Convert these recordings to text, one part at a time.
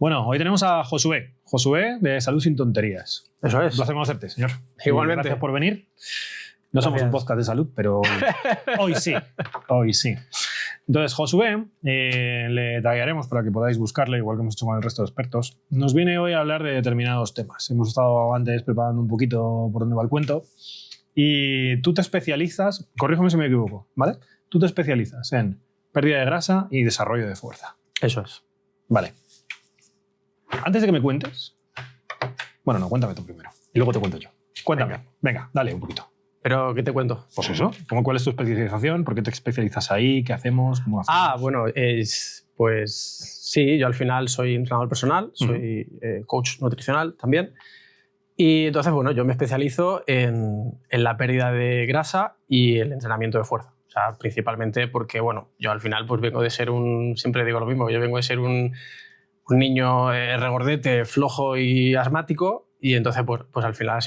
Bueno, hoy tenemos a Josué. Josué de Salud Sin Tonterías. Eso es. Un placer conocerte, señor. Igualmente. Gracias por venir. No somos un podcast de salud, pero hoy sí. Hoy sí. Entonces, Josué, le taguearemos para que podáis buscarle, igual que hemos hecho con el resto de expertos. Nos viene hoy a hablar de determinados temas. Hemos estado antes preparando un poquito por dónde va el cuento. Y tú te especializas, corrígeme si me equivoco, ¿vale? Tú te especializas en pérdida de grasa y desarrollo de fuerza. Eso es. Vale. Antes de que me cuentes... Bueno, no, cuéntame tú primero. Y luego te cuento yo. Cuéntame. Venga, dale un poquito. ¿Pero qué te cuento? Pues eso. ¿Cuál es tu especialización? ¿Por qué te especializas ahí? ¿Qué hacemos? ¿Cómo hacemos? Bueno, pues sí, yo al final soy entrenador personal, soy coach nutricional también. Y entonces, bueno, yo me especializo en la pérdida de grasa y el entrenamiento de fuerza. O sea, principalmente porque, bueno, yo al final pues vengo de ser siempre digo lo mismo, yo vengo de ser un niño regordete, flojo y asmático, y entonces pues al final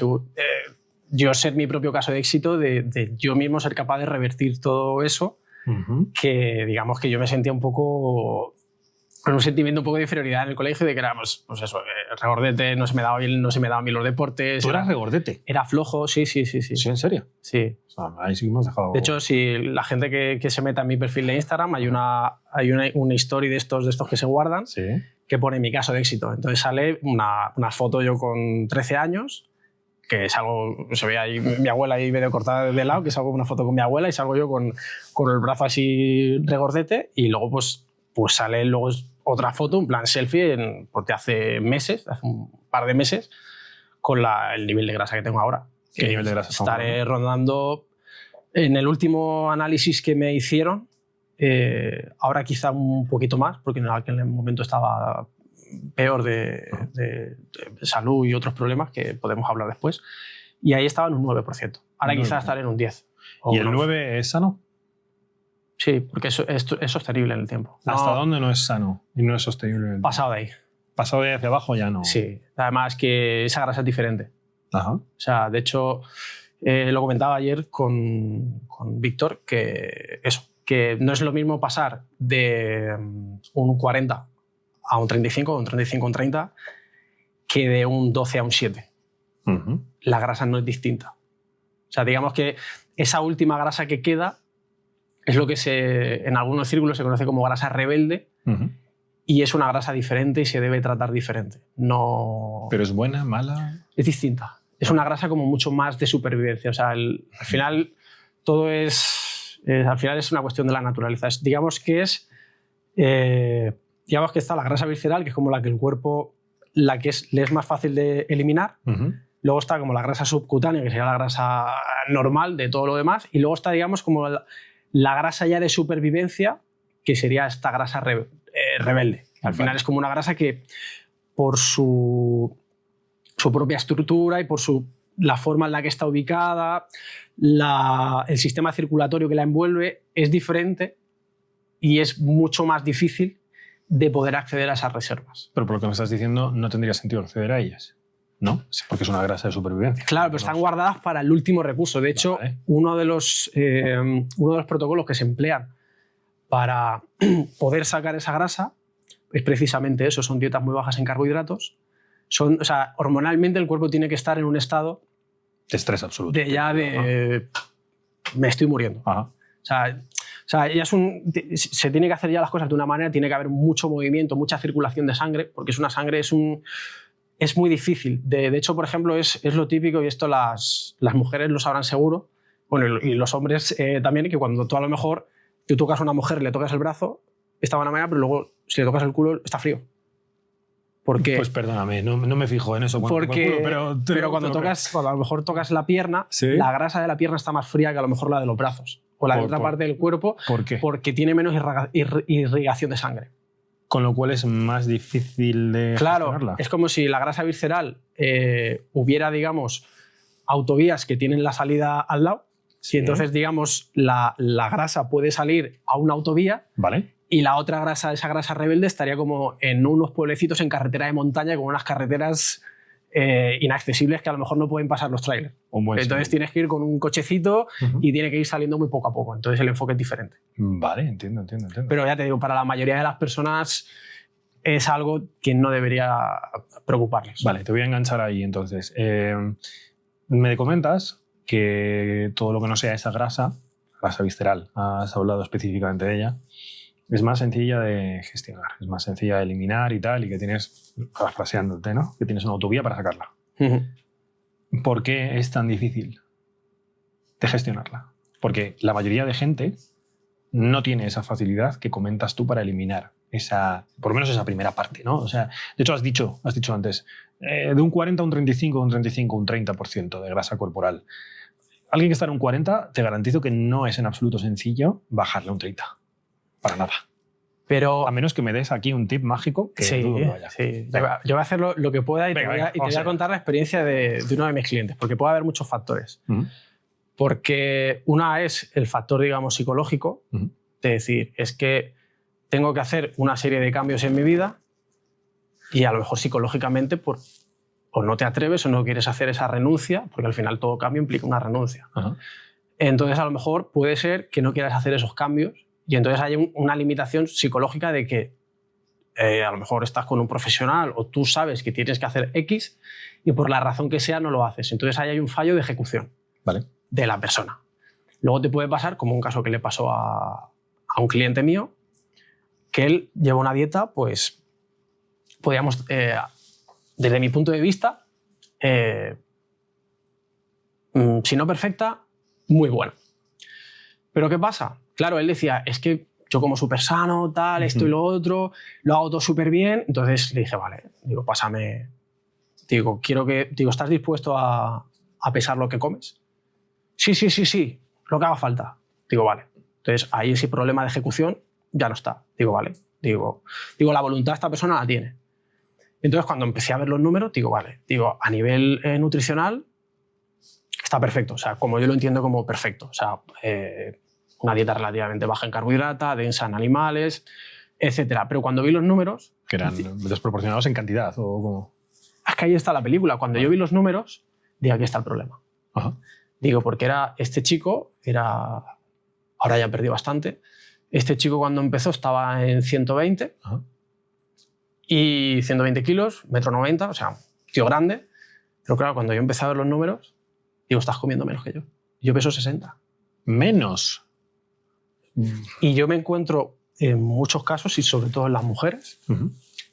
yo ser mi propio caso de éxito, de yo mismo ser capaz de revertir todo eso, que digamos que yo me sentía un poco con un sentimiento un poco de inferioridad en el colegio, de que era pues eso, regordete, no se me daban bien los deportes. ¿Tú eras regordete? Era flojo, sí. ¿Sí, en serio? Sí. O sea, ahí sí que hemos dejado... De hecho, si la gente que se meta en mi perfil de Instagram, hay una story de estos que se guardan, sí, que pone mi caso de éxito. Entonces sale una foto yo con 13 años, que salgo, se ve ahí mi abuela ahí medio cortada de lado, que salgo con una foto con mi abuela y salgo yo con el brazo así regordete, y luego pues sale luego otra foto, en plan selfie, porque hace un par de meses, con el nivel de grasa que tengo ahora. ¿Qué nivel de grasa? Estaré rondando, en el último análisis que me hicieron, ahora quizá un poquito más, porque en aquel momento estaba peor de salud y otros problemas que podemos hablar después, y ahí estaba en un 9%. Ahora quizá estaré en un 10%. ¿Y el 9 es sano? Sí, porque eso es sostenible en el tiempo. ¿Hasta dónde no es sano y no es sostenible? Pasado de ahí. Pasado de ahí hacia abajo ya no. Sí, además que esa grasa es diferente. Ajá. O sea, de hecho, lo comentaba ayer con Víctor, que no es lo mismo pasar de un 40 a un 35, o un 35 a un 30, que de un 12 a un 7. La grasa no es distinta. O sea, digamos que esa última grasa que queda es lo que en algunos círculos se conoce como grasa rebelde, y es una grasa diferente y se debe tratar diferente. No... ¿Pero es buena, mala? Es distinta. Es una grasa como mucho más de supervivencia. O sea, al final todo al final es una cuestión de la naturaleza. Digamos que está la grasa visceral, que es como la que el cuerpo, le es más fácil de eliminar. Luego está como la grasa subcutánea, que sería la grasa normal de todo lo demás. Y luego está, digamos, como la grasa ya de supervivencia, que sería esta grasa rebelde. Al final es como una grasa que, por su propia estructura y por la forma en la que está ubicada, el sistema circulatorio que la envuelve es diferente, y es mucho más difícil de poder acceder a esas reservas. Pero por lo que me estás diciendo, no tendría sentido acceder a ellas, ¿no? Porque es una grasa de supervivencia. Claro, pero están guardadas para el último recurso. De hecho, uno de los protocolos que se emplean para poder sacar esa grasa es precisamente eso, son dietas muy bajas en carbohidratos. O sea, hormonalmente el cuerpo tiene que estar en un estado de estrés absoluto. Me estoy muriendo. Ajá. O sea, se tiene que hacer ya las cosas de una manera, tiene que haber mucho movimiento, mucha circulación de sangre, porque es muy difícil. De hecho, por ejemplo, es lo típico, y esto las mujeres lo sabrán seguro, bueno, y los hombres también, que cuando tú a lo mejor tú tocas a una mujer y le tocas el brazo, está de una manera, pero luego si le tocas el culo está frío. Porque, pues perdóname, no me fijo en eso. Pero cuando a lo mejor tocas la pierna, ¿sí? La grasa de la pierna está más fría que a lo mejor la de los brazos o la de otra parte del cuerpo. ¿Por qué? Porque tiene menos irrigación de sangre. Con lo cual es más difícil de gestionarla. Es como si la grasa visceral hubiera, digamos, autovías que tienen la salida al lado. Sí. Y entonces, digamos, la grasa puede salir a una autovía. Vale. Y la otra grasa, esa grasa rebelde, estaría como en unos pueblecitos en carretera de montaña, con unas carreteras inaccesibles que a lo mejor no pueden pasar los trailers. Entonces tienes que ir con un cochecito y tiene que ir saliendo muy poco a poco. Entonces el enfoque es diferente. Vale, entiendo. Pero ya te digo, para la mayoría de las personas es algo que no debería preocuparles. Vale, te voy a enganchar ahí entonces. Me comentas que todo lo que no sea esa grasa visceral, has hablado específicamente de ella, es más sencilla de gestionar, es más sencilla de eliminar y tal, y que tienes, parafraseándote, ¿no? Que tienes una autovía para sacarla. ¿Por qué es tan difícil de gestionarla? Porque la mayoría de gente no tiene esa facilidad que comentas tú para eliminar esa, por lo menos esa primera parte, ¿no? O sea, de hecho has dicho antes, de un 40 a un 35, un 35, un 30% de grasa corporal. Alguien que está en un 40, te garantizo que no es en absoluto sencillo bajarle un 30. Para nada. Pero, a menos que me des aquí un tip mágico que sí, dudo que vaya. Sí. Yo voy a hacer lo que pueda y te voy a contar la experiencia de uno de mis clientes, porque puede haber muchos factores. Porque una es el factor, digamos, psicológico, de decir, es que tengo que hacer una serie de cambios en mi vida y a lo mejor psicológicamente o no te atreves o no quieres hacer esa renuncia, porque al final todo cambio implica una renuncia. Entonces a lo mejor puede ser que no quieras hacer esos cambios y entonces hay una limitación psicológica de que a lo mejor estás con un profesional o tú sabes que tienes que hacer X y por la razón que sea no lo haces. Entonces ahí hay un fallo de ejecución de la persona. Luego te puede pasar, como un caso que le pasó a un cliente mío, que él lleva una dieta, pues, podríamos, desde mi punto de vista, si no perfecta, muy buena. Pero ¿qué pasa? Claro, él decía, es que yo como súper sano, tal, esto y lo otro, lo hago todo súper bien. Entonces le dije, vale, digo, pásame. Digo, ¿estás dispuesto a pesar lo que comes? Sí, lo que haga falta. Digo, vale. Entonces ahí ese problema de ejecución ya no está. Digo, vale. Digo, la voluntad esta persona la tiene. Entonces cuando empecé a ver los números, digo, vale. Digo, a nivel nutricional está perfecto. O sea, como yo lo entiendo como perfecto. O sea, una dieta relativamente baja en carbohidratos, densa en animales, etc. Pero cuando vi los números... Que eran desproporcionados en cantidad o como... Es que ahí está la película. Cuando yo vi los números, digo, aquí está el problema. Digo, porque este chico ahora ya perdió bastante. Este chico cuando empezó estaba en 120 y 120 kilos, 1,90 m, o sea, tío grande. Pero claro, cuando yo empecé a ver los números, digo, estás comiendo menos que yo. Yo peso 60. ¿Menos? Y yo me encuentro en muchos casos, y sobre todo en las mujeres,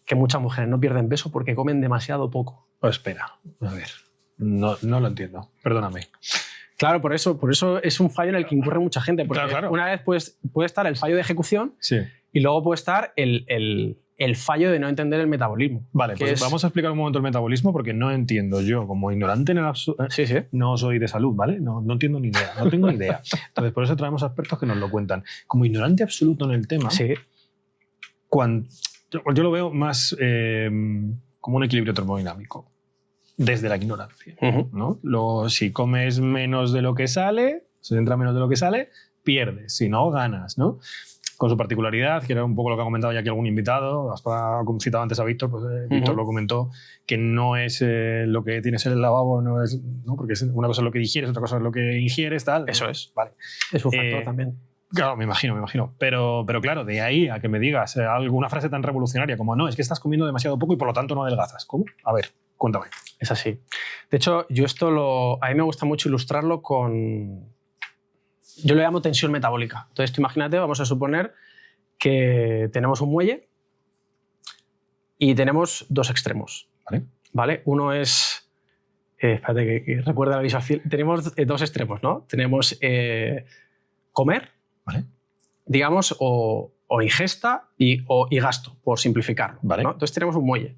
que muchas mujeres no pierden peso porque comen demasiado poco. Espera, a ver, no lo entiendo, perdóname. Claro, por eso es un fallo en el que incurre mucha gente. Porque claro. Una vez puede estar el fallo de ejecución y luego puede estar el fallo de no entender el metabolismo. Vale, pues vamos a explicar un momento el metabolismo porque no entiendo yo, como ignorante en el absoluto. No soy de salud, ¿vale? No entiendo ni idea, no tengo ni idea. Entonces, por eso traemos a expertos que nos lo cuentan. Como ignorante absoluto en el tema, yo lo veo más como un equilibrio termodinámico. Desde la ignorancia, ¿no? Si comes menos de lo que sale, se entra menos de lo que sale, pierdes. Si no, ganas, ¿no? Con su particularidad, que era un poco lo que ha comentado ya aquí algún invitado, has citado antes a Víctor, pues Víctor lo comentó, que no es lo que tienes en el lavabo, ¿no? Porque una cosa es lo que digieres, otra cosa es lo que ingieres, tal. Eso es. Vale. Es un factor también. Claro, me imagino. Pero claro, de ahí a que me digas alguna frase tan revolucionaria como no, es que estás comiendo demasiado poco y por lo tanto no adelgazas. ¿Cómo? A ver, cuéntame. Es así. De hecho, yo a mí me gusta mucho ilustrarlo con... Yo lo llamo tensión metabólica. Entonces, tú imagínate, vamos a suponer que tenemos un muelle y tenemos dos extremos. ¿Vale? Uno es... espérate, que recuerda la visualización. Tenemos dos extremos, ¿no? Tenemos comer, digamos, o ingesta y gasto, por simplificarlo. ¿no? Entonces tenemos un muelle.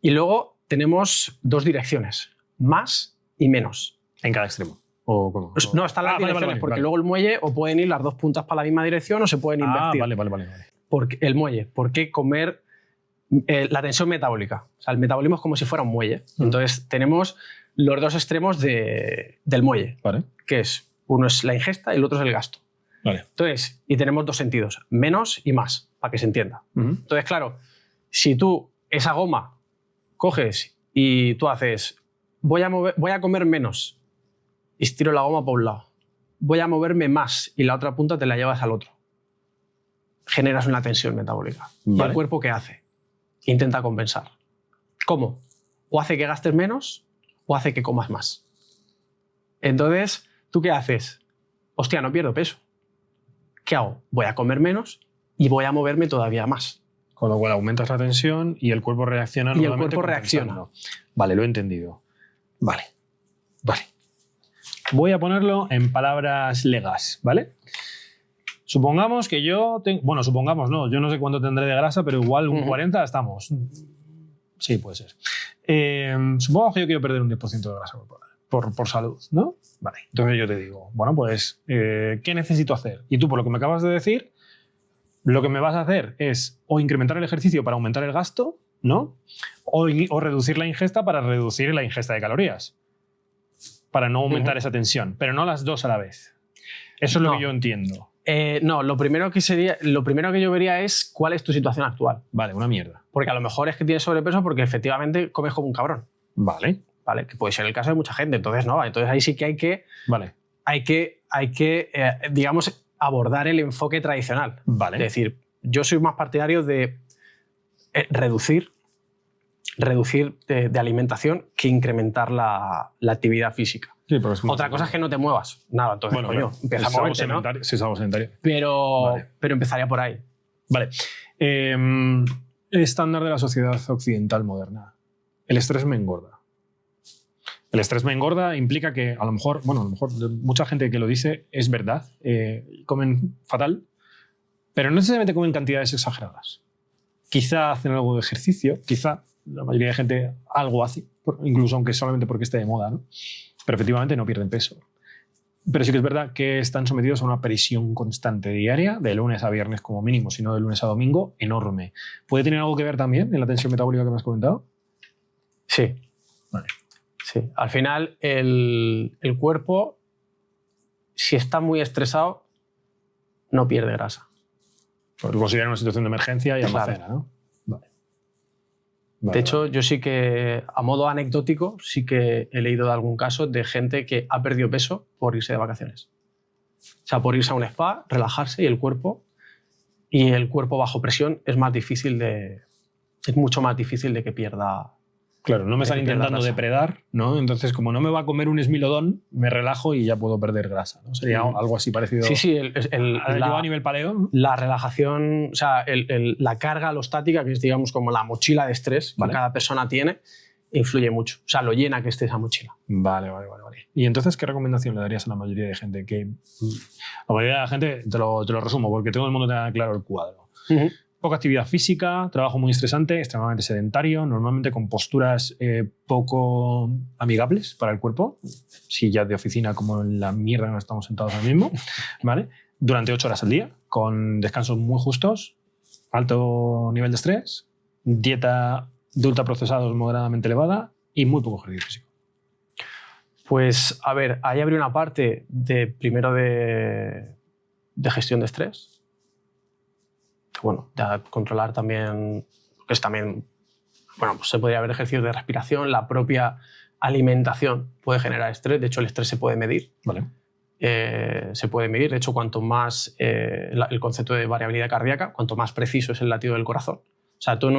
Y luego tenemos dos direcciones, más y menos. ¿En cada extremo? ¿O cómo? No, están las direcciones, porque luego el muelle o pueden ir las dos puntas para la misma dirección o se pueden invertir. Vale. Porque el muelle, ¿por qué comer? La tensión metabólica. O sea, el metabolismo es como si fuera un muelle. Entonces tenemos los dos extremos del muelle, que es, uno es la ingesta y el otro es el gasto. Entonces, y tenemos dos sentidos, menos y más, para que se entienda. Entonces, claro, si tú esa goma coges y tú haces, voy a comer menos y estiro la goma por un lado, voy a moverme más y la otra punta te la llevas al otro, generas una tensión metabólica. ¿Y el cuerpo qué hace? e intenta compensar. ¿Cómo? O hace que gastes menos o hace que comas más. Entonces, ¿tú qué haces? Hostia, no pierdo peso. ¿Qué hago? Voy a comer menos y voy a moverme todavía más. Con lo cual aumentas la tensión y el cuerpo reacciona. Y el cuerpo reacciona. Vale, lo he entendido. Vale. Voy a ponerlo en palabras legas, ¿vale? Supongamos que yo tengo... Bueno, supongamos no, yo no sé cuánto tendré de grasa, pero igual un 40 estamos. Sí, puede ser. Supongamos que yo quiero perder un 10% de grasa corporal por salud, ¿no? Vale, entonces yo te digo, bueno, pues, ¿qué necesito hacer? Y tú, por lo que me acabas de decir, lo que me vas a hacer es o incrementar el ejercicio para aumentar el gasto, ¿no? O reducir la ingesta para reducir la ingesta de calorías, para no aumentar esa tensión, pero no las dos a la vez. Eso es lo que yo entiendo. No, lo primero que yo vería es cuál es tu situación actual. Vale, una mierda. Porque a lo mejor es que tienes sobrepeso porque efectivamente comes como un cabrón. Vale. Vale, que puede ser el caso de mucha gente. Entonces, no, entonces ahí sí que hay que digamos, abordar el enfoque tradicional. Vale. Es decir, yo soy más partidario de reducir de alimentación que incrementar la actividad física. Sí, pero otra cosa es que no te muevas. Nada, entonces, coño, empieza a moverte, ¿no? Si es algo sedentario. Pero empezaría por ahí. Vale. Estándar de la sociedad occidental moderna. El estrés me engorda. El estrés me engorda implica que a lo mejor mucha gente que lo dice es verdad, comen fatal, pero no necesariamente comen cantidades exageradas. Quizá hacen algo de ejercicio, quizá la mayoría de gente algo hace, incluso aunque solamente porque esté de moda, ¿no? Pero efectivamente no pierden peso. Pero sí que es verdad que están sometidos a una presión constante diaria, de lunes a viernes como mínimo, si no de lunes a domingo, enorme. ¿Puede tener algo que ver también en la tensión metabólica que me has comentado? Sí. Vale. Sí. Al final, el cuerpo, si está muy estresado, no pierde grasa. Porque considera una situación de emergencia y almacena, Claro. ¿no? Vale. De hecho, yo sí que, a modo anecdótico, sí que he leído de algún caso de gente que ha perdido peso por irse de vacaciones. O sea, por irse a un spa, relajarse y el cuerpo bajo presión es mucho más difícil de que pierda. Claro, no me están intentando depredar, ¿no? Entonces, como no me va a comer un esmilodón, me relajo y ya puedo perder grasa, ¿no? Sería algo así parecido. Sí, a nivel paleo, ¿no? La relajación, o sea, la carga alostática, que es, digamos, como la mochila de estrés que cada persona tiene, influye mucho. O sea, lo llena que esté esa mochila. Vale. Y entonces, ¿qué recomendación le darías a la mayoría de gente? La mayoría de la gente, te lo resumo, porque todo el mundo tenga claro el cuadro. Poca actividad física, trabajo muy estresante, extremadamente sedentario, normalmente con posturas poco amigables para el cuerpo, si ya de oficina como en la mierda no estamos sentados ahora mismo, ¿vale? Durante 8 horas al día, con descansos muy justos, alto nivel de estrés, dieta de ultraprocesados moderadamente elevada y muy poco ejercicio físico. Pues, a ver, ahí habría una parte primero de gestión de estrés. Bueno, ya controlar también, pues también, bueno, pues se podría haber ejercicios de respiración, la propia alimentación puede generar estrés, de hecho el estrés se puede medir. Vale. Se puede medir, de hecho cuanto más el concepto de variabilidad cardíaca, cuanto más preciso es el latido del corazón. O sea, tú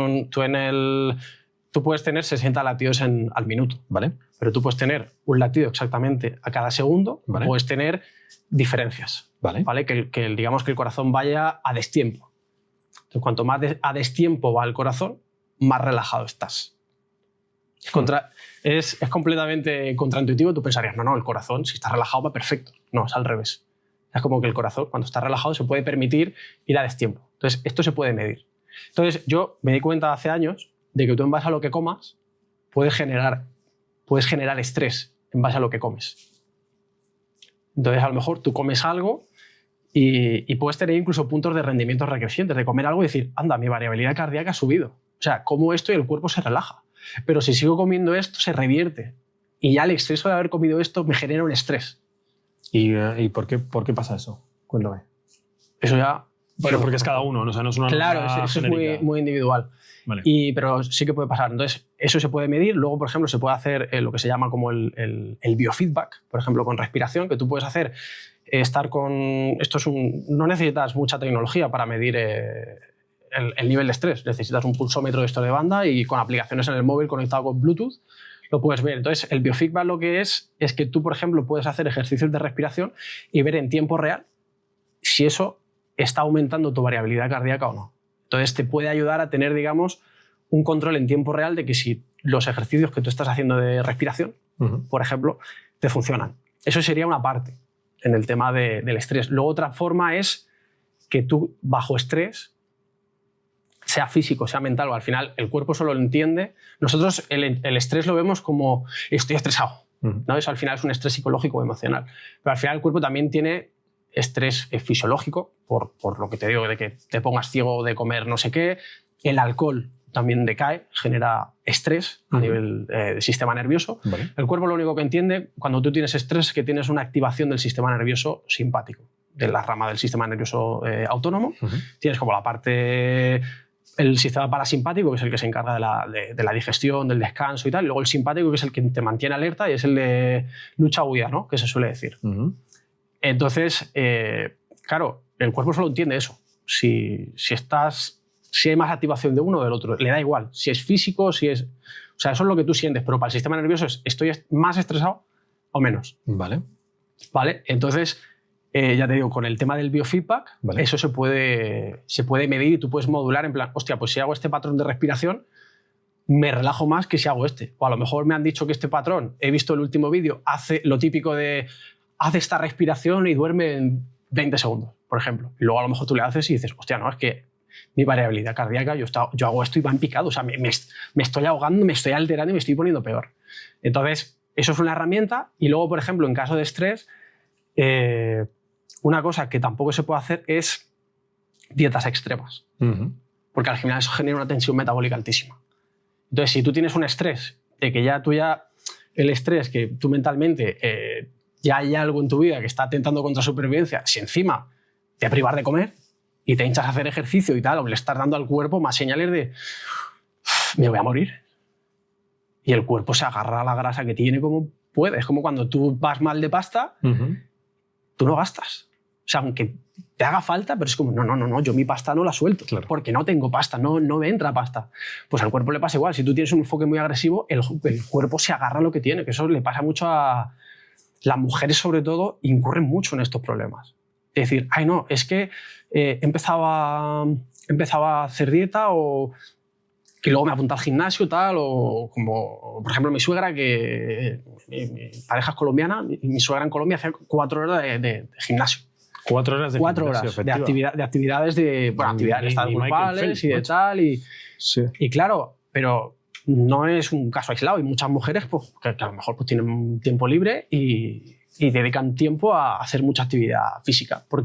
puedes tener 60 latidos al minuto, ¿vale? Pero tú puedes tener un latido exactamente a cada segundo, ¿vale? Puedes tener diferencias, ¿vale? Digamos que el corazón vaya a destiempo. Entonces, cuanto más a destiempo va el corazón, más relajado estás. Es completamente contraintuitivo. Tú pensarías, no, el corazón, si está relajado, va perfecto. No, es al revés. Es como que el corazón, cuando está relajado, se puede permitir ir a destiempo. Entonces, esto se puede medir. Entonces, yo me di cuenta hace años de que tú, en base a lo que comas, puedes generar estrés en base a lo que comes. Entonces, a lo mejor tú comes algo y puedes tener incluso puntos de rendimiento recrecientes, de comer algo y decir, anda, mi variabilidad cardíaca ha subido. O sea, como esto y el cuerpo se relaja. Pero si sigo comiendo esto, se revierte. Y ya el exceso de haber comido esto me genera un estrés. ¿Y por qué pasa eso? Cuéntame. Eso ya... Pero porque es cada uno, ¿no? O sea, no es una... Claro, eso es muy, muy individual. Vale. Pero sí que puede pasar. Entonces, eso se puede medir. Luego, por ejemplo, se puede hacer lo que se llama como el biofeedback, por ejemplo, con respiración, que tú puedes hacer no necesitas mucha tecnología para medir el nivel de estrés. Necesitas un pulsómetro de esto de banda y con aplicaciones en el móvil conectado con Bluetooth lo puedes ver. Entonces, el biofeedback lo que es que tú, por ejemplo, puedes hacer ejercicios de respiración y ver en tiempo real si eso está aumentando tu variabilidad cardíaca o no. Entonces, te puede ayudar a tener, digamos, un control en tiempo real de que si los ejercicios que tú estás haciendo de respiración, por ejemplo, te funcionan. Eso sería una parte en el tema del estrés. Luego, otra forma es que tú, bajo estrés, sea físico, sea mental, o al final el cuerpo solo lo entiende. Nosotros el estrés lo vemos como estoy estresado, ¿no? Eso al final es un estrés psicológico o emocional. Pero al final el cuerpo también tiene estrés fisiológico, por lo que te digo, de que te pongas ciego de comer no sé qué. El alcohol también decae, genera estrés a nivel del sistema nervioso. Vale. El cuerpo lo único que entiende cuando tú tienes estrés es que tienes una activación del sistema nervioso simpático, de la rama del sistema nervioso autónomo. Tienes como la parte... el sistema parasimpático, que es el que se encarga de la digestión, del descanso y tal, y luego el simpático, que es el que te mantiene alerta y es el de lucha o huida, ¿no? Que se suele decir. Entonces, claro, el cuerpo solo entiende eso. Si hay más activación de uno o del otro, le da igual. Si es físico, si es... O sea, eso es lo que tú sientes, pero para el sistema nervioso es ¿estoy más estresado o menos? Vale. Vale, entonces... ya te digo, con el tema del biofeedback, vale, eso se puede medir y tú puedes modular en plan, hostia, pues si hago este patrón de respiración, me relajo más que si hago este. O a lo mejor me han dicho que este patrón, he visto el último vídeo, hace lo típico de hace esta respiración y duerme en 20 segundos, por ejemplo. Y luego a lo mejor tú le haces y dices, hostia, no, es que mi variabilidad cardíaca, yo hago esto y va en picado, o sea, me estoy ahogando, me estoy alterando y me estoy poniendo peor. Entonces, eso es una herramienta. Y luego, por ejemplo, en caso de estrés, una cosa que tampoco se puede hacer es dietas extremas, porque al final eso genera una tensión metabólica altísima. Entonces, si tú tienes un estrés, de que el estrés, que tú mentalmente ya hay algo en tu vida que está atentando contra la supervivencia, si encima te va a privar de comer y te hinchas a hacer ejercicio y tal, o le estás dando al cuerpo más señales de me voy a morir. Y el cuerpo se agarra a la grasa que tiene como puede. Es como cuando tú vas mal de pasta, tú no gastas. O sea, aunque te haga falta, pero es como, no, yo mi pasta no la suelto, claro, porque no tengo pasta, no me entra pasta. Pues al cuerpo le pasa igual. Si tú tienes un enfoque muy agresivo, el cuerpo se agarra a lo que tiene, que eso le pasa mucho a... Las mujeres, sobre todo, incurren mucho en estos problemas. Es decir, ay, no, es que empezaba a hacer dieta o que luego me apunté al gimnasio, tal, o como, por ejemplo, mi suegra, que mi pareja es colombiana, y mi suegra en Colombia hace 4 horas de gimnasio. 4 horas de 4 horas de actividades de estados grupales y de tal. Sí. Y claro, pero no es un caso aislado. Hay muchas mujeres pues, que a lo mejor pues, tienen un tiempo libre y dedican tiempo a hacer mucha actividad física. Por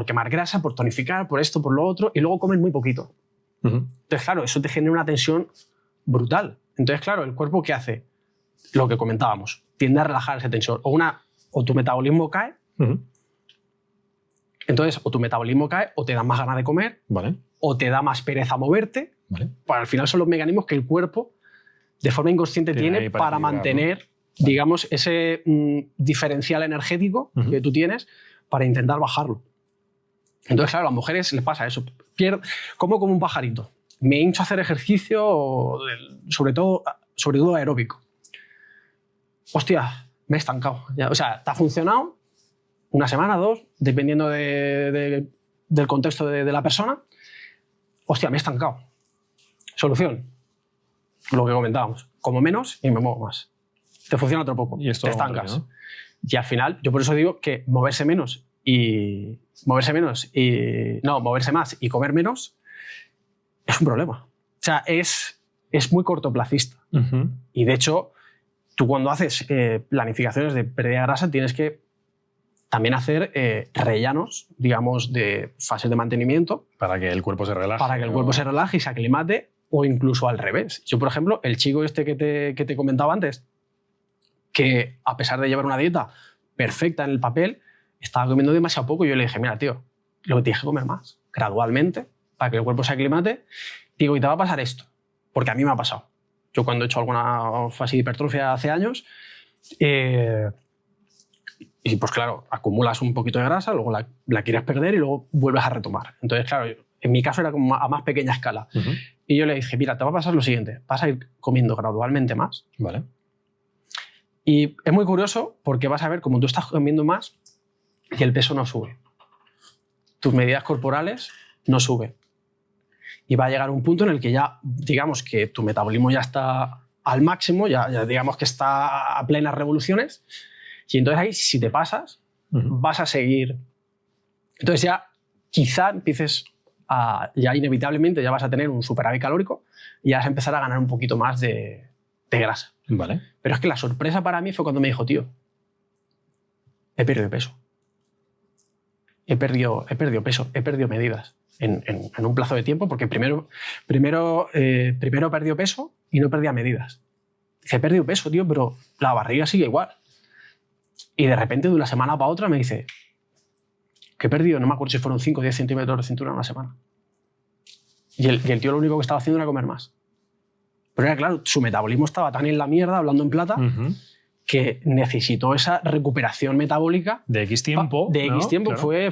quemar grasa, por tonificar, por esto, por lo otro, y luego comen muy poquito. Entonces, claro, eso te genera una tensión brutal. Entonces, claro, ¿el cuerpo qué hace? Lo que comentábamos, tiende a relajar esa tensión. O tu metabolismo cae, entonces o tu metabolismo cae o te da más ganas de comer, vale, o te da más pereza moverte. Vale. Pues al final son los mecanismos que el cuerpo de forma inconsciente tiene para mantener, ¿no?, digamos, ese diferencial energético que tú tienes para intentar bajarlo. Entonces, claro, a las mujeres les pasa eso. Como un pajarito. Me hincho a hacer ejercicio, sobre todo aeróbico. Hostia, me he estancado. O sea, te ha funcionado una semana, 2, dependiendo del contexto de la persona. Hostia, me he estancado. Solución. Lo que comentábamos. Como menos y me muevo más. Te funciona otro poco. Y esto te estancas. ¿No? Y al final, yo por eso digo que moverse más y comer menos es un problema. O sea, es muy cortoplacista. Y de hecho, tú cuando haces planificaciones de pérdida de grasa tienes que también hacer rellanos, digamos, de fases de mantenimiento. Para que el cuerpo se relaje. Para que el cuerpo se relaje y se aclimate, o incluso al revés. Yo, por ejemplo, el chico este que te comentaba antes, que a pesar de llevar una dieta perfecta en el papel, estaba comiendo demasiado poco. Y yo le dije, mira, tío, lo que tienes que comer más, gradualmente, para que el cuerpo se aclimate. Digo, y te va a pasar esto, porque a mí me ha pasado. Yo cuando he hecho alguna fase de hipertrofia hace años, y pues claro, acumulas un poquito de grasa, luego la quieres perder y luego vuelves a retomar. Entonces, claro, en mi caso era como a más pequeña escala. Y yo le dije, mira, te va a pasar lo siguiente, vas a ir comiendo gradualmente más. Vale. Y es muy curioso porque vas a ver cómo tú estás comiendo más y el peso no sube. Tus medidas corporales no suben. Y va a llegar un punto en el que ya, digamos que tu metabolismo ya está al máximo, ya digamos que está a plenas revoluciones. Y entonces ahí, si te pasas, vas a seguir. Entonces ya quizá empieces ya inevitablemente ya vas a tener un superávit calórico y vas a empezar a ganar un poquito más de grasa. Vale. Pero es que la sorpresa para mí fue cuando me dijo, tío, he perdido peso. He perdido peso, he perdido medidas en un plazo de tiempo, porque primero perdió peso y no perdía medidas. Dice, he perdido peso, tío, pero la barriga sigue igual. Y de repente, de una semana para otra, me dice que he perdido, no me acuerdo si fueron 5 o 10 centímetros de cintura en una semana. Y el tío lo único que estaba haciendo era comer más. Pero era claro, su metabolismo estaba tan en la mierda, hablando en plata, que necesitó esa recuperación metabólica. De X tiempo. De X tiempo, claro. Fue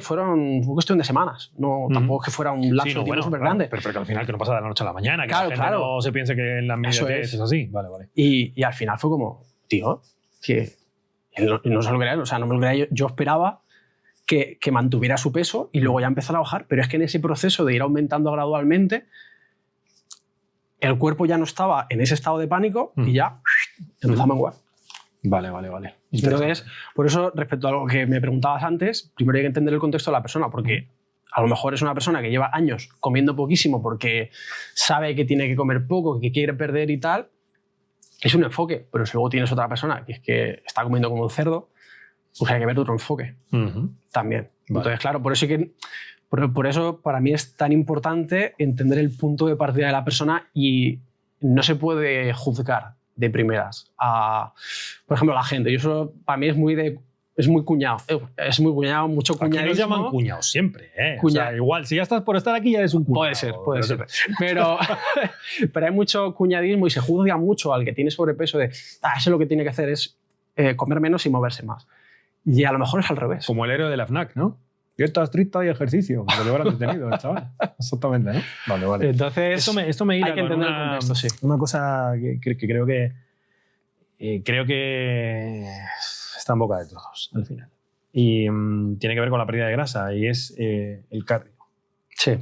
cuestión de semanas. No, tampoco es que fuera un lapso de tiempo súper grande. Pero que al final que no pasa de la noche a la mañana, que claro, la gente no se piense que en la medida es así. Vale, vale. Y al final fue como, tío, que no se lo creía, o sea, no me lo creía. Yo esperaba que mantuviera su peso y luego ya empezara a bajar, pero es que en ese proceso de ir aumentando gradualmente, el cuerpo ya no estaba en ese estado de pánico y ya empezó a menguar. Vale. Entonces, por eso, respecto a lo que me preguntabas antes, primero hay que entender el contexto de la persona, porque a lo mejor es una persona que lleva años comiendo poquísimo porque sabe que tiene que comer poco, que quiere perder y tal. Es un enfoque, pero si luego tienes otra persona que es que está comiendo como un cerdo, pues hay que ver otro enfoque también. Vale. Entonces, claro, por eso para mí es tan importante entender el punto de partida de la persona y no se puede juzgar de primeras por ejemplo, la gente. Yo eso, para mí es muy cuñado. Es muy cuñado, mucho cuñadismo. Aquí nos llaman cuñados siempre, O sea, igual, si ya estás por estar aquí, ya eres un cuñado. Puede ser. Pero hay mucho cuñadismo y se juzga mucho al que tiene sobrepeso de eso lo que tiene que hacer es comer menos y moverse más. Y a lo mejor es al revés. Como el héroe de la FNAC, ¿no? Dieta estricta y ejercicio. Porque lo habrán detenido, chaval. Exactamente, ¿no? Vale. Entonces, esto me hila hay que entender el contexto, sí. Una cosa que creo que está en boca de todos, al final. Y tiene que ver con la pérdida de grasa y es el cardio. Sí.